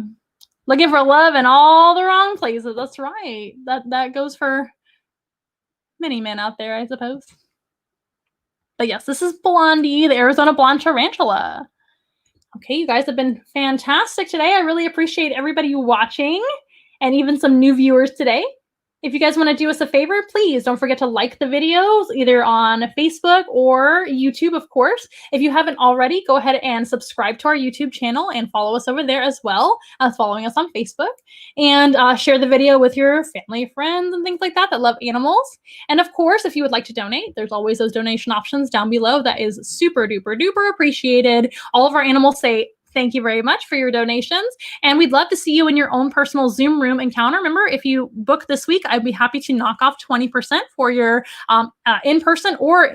Looking for love in all the wrong places. That's right. That goes for many men out there, I suppose. But yes, this is Blondie, the Arizona Blonde Tarantula. Okay, you guys have been fantastic today. I really appreciate everybody watching and even some new viewers today. If you guys want to do us a favor, please don't forget to like the videos either on Facebook or YouTube, of course. If you haven't already, go ahead and subscribe to our YouTube channel and follow us over there as well as following us on Facebook. And share the video with your family, friends, and things like that love animals. And of course, if you would like to donate, there's always those donation options down below. That is super duper duper appreciated. All of our animals say thank you very much for your donations. And we'd love to see you in your own personal Zoom room encounter. Remember, if you book this week, I'd be happy to knock off 20% for your in-person or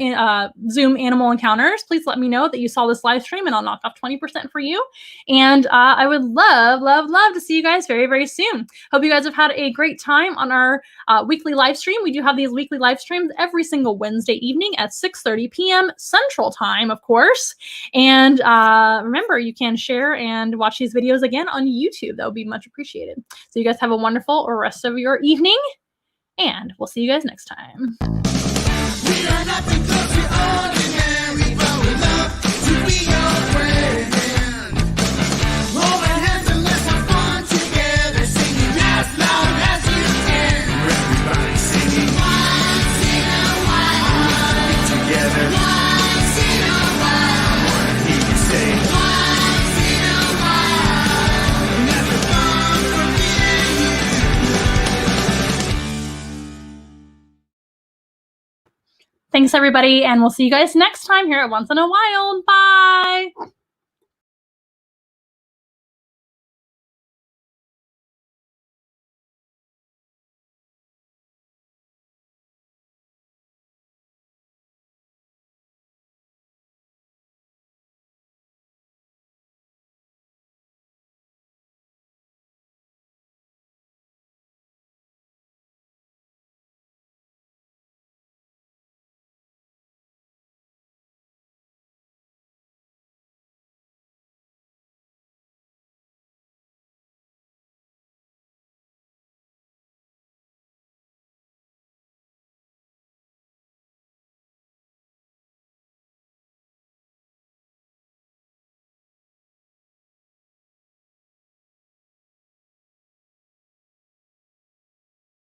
Zoom animal encounters. Please let me know that you saw this live stream and I'll knock off 20% for you. And I would love, love, love to see you guys very, very soon. Hope you guys have had a great time on our weekly live stream. We do have these weekly live streams every single Wednesday evening at 6:30 p.m. Central Time, of course. And remember, you can share and watch these videos again on YouTube. That would be much appreciated. So you guys have a wonderful rest of your evening, and we'll see you guys next time. We are nothing close to ordinary, but we love to be your friend. Hold hands and let's have fun together, singing as loud as you can. Everybody singing once in a while. Together. Once in a while. I want to hear you say. Thanks, everybody, and we'll see you guys next time here at Once in a Wild. Bye!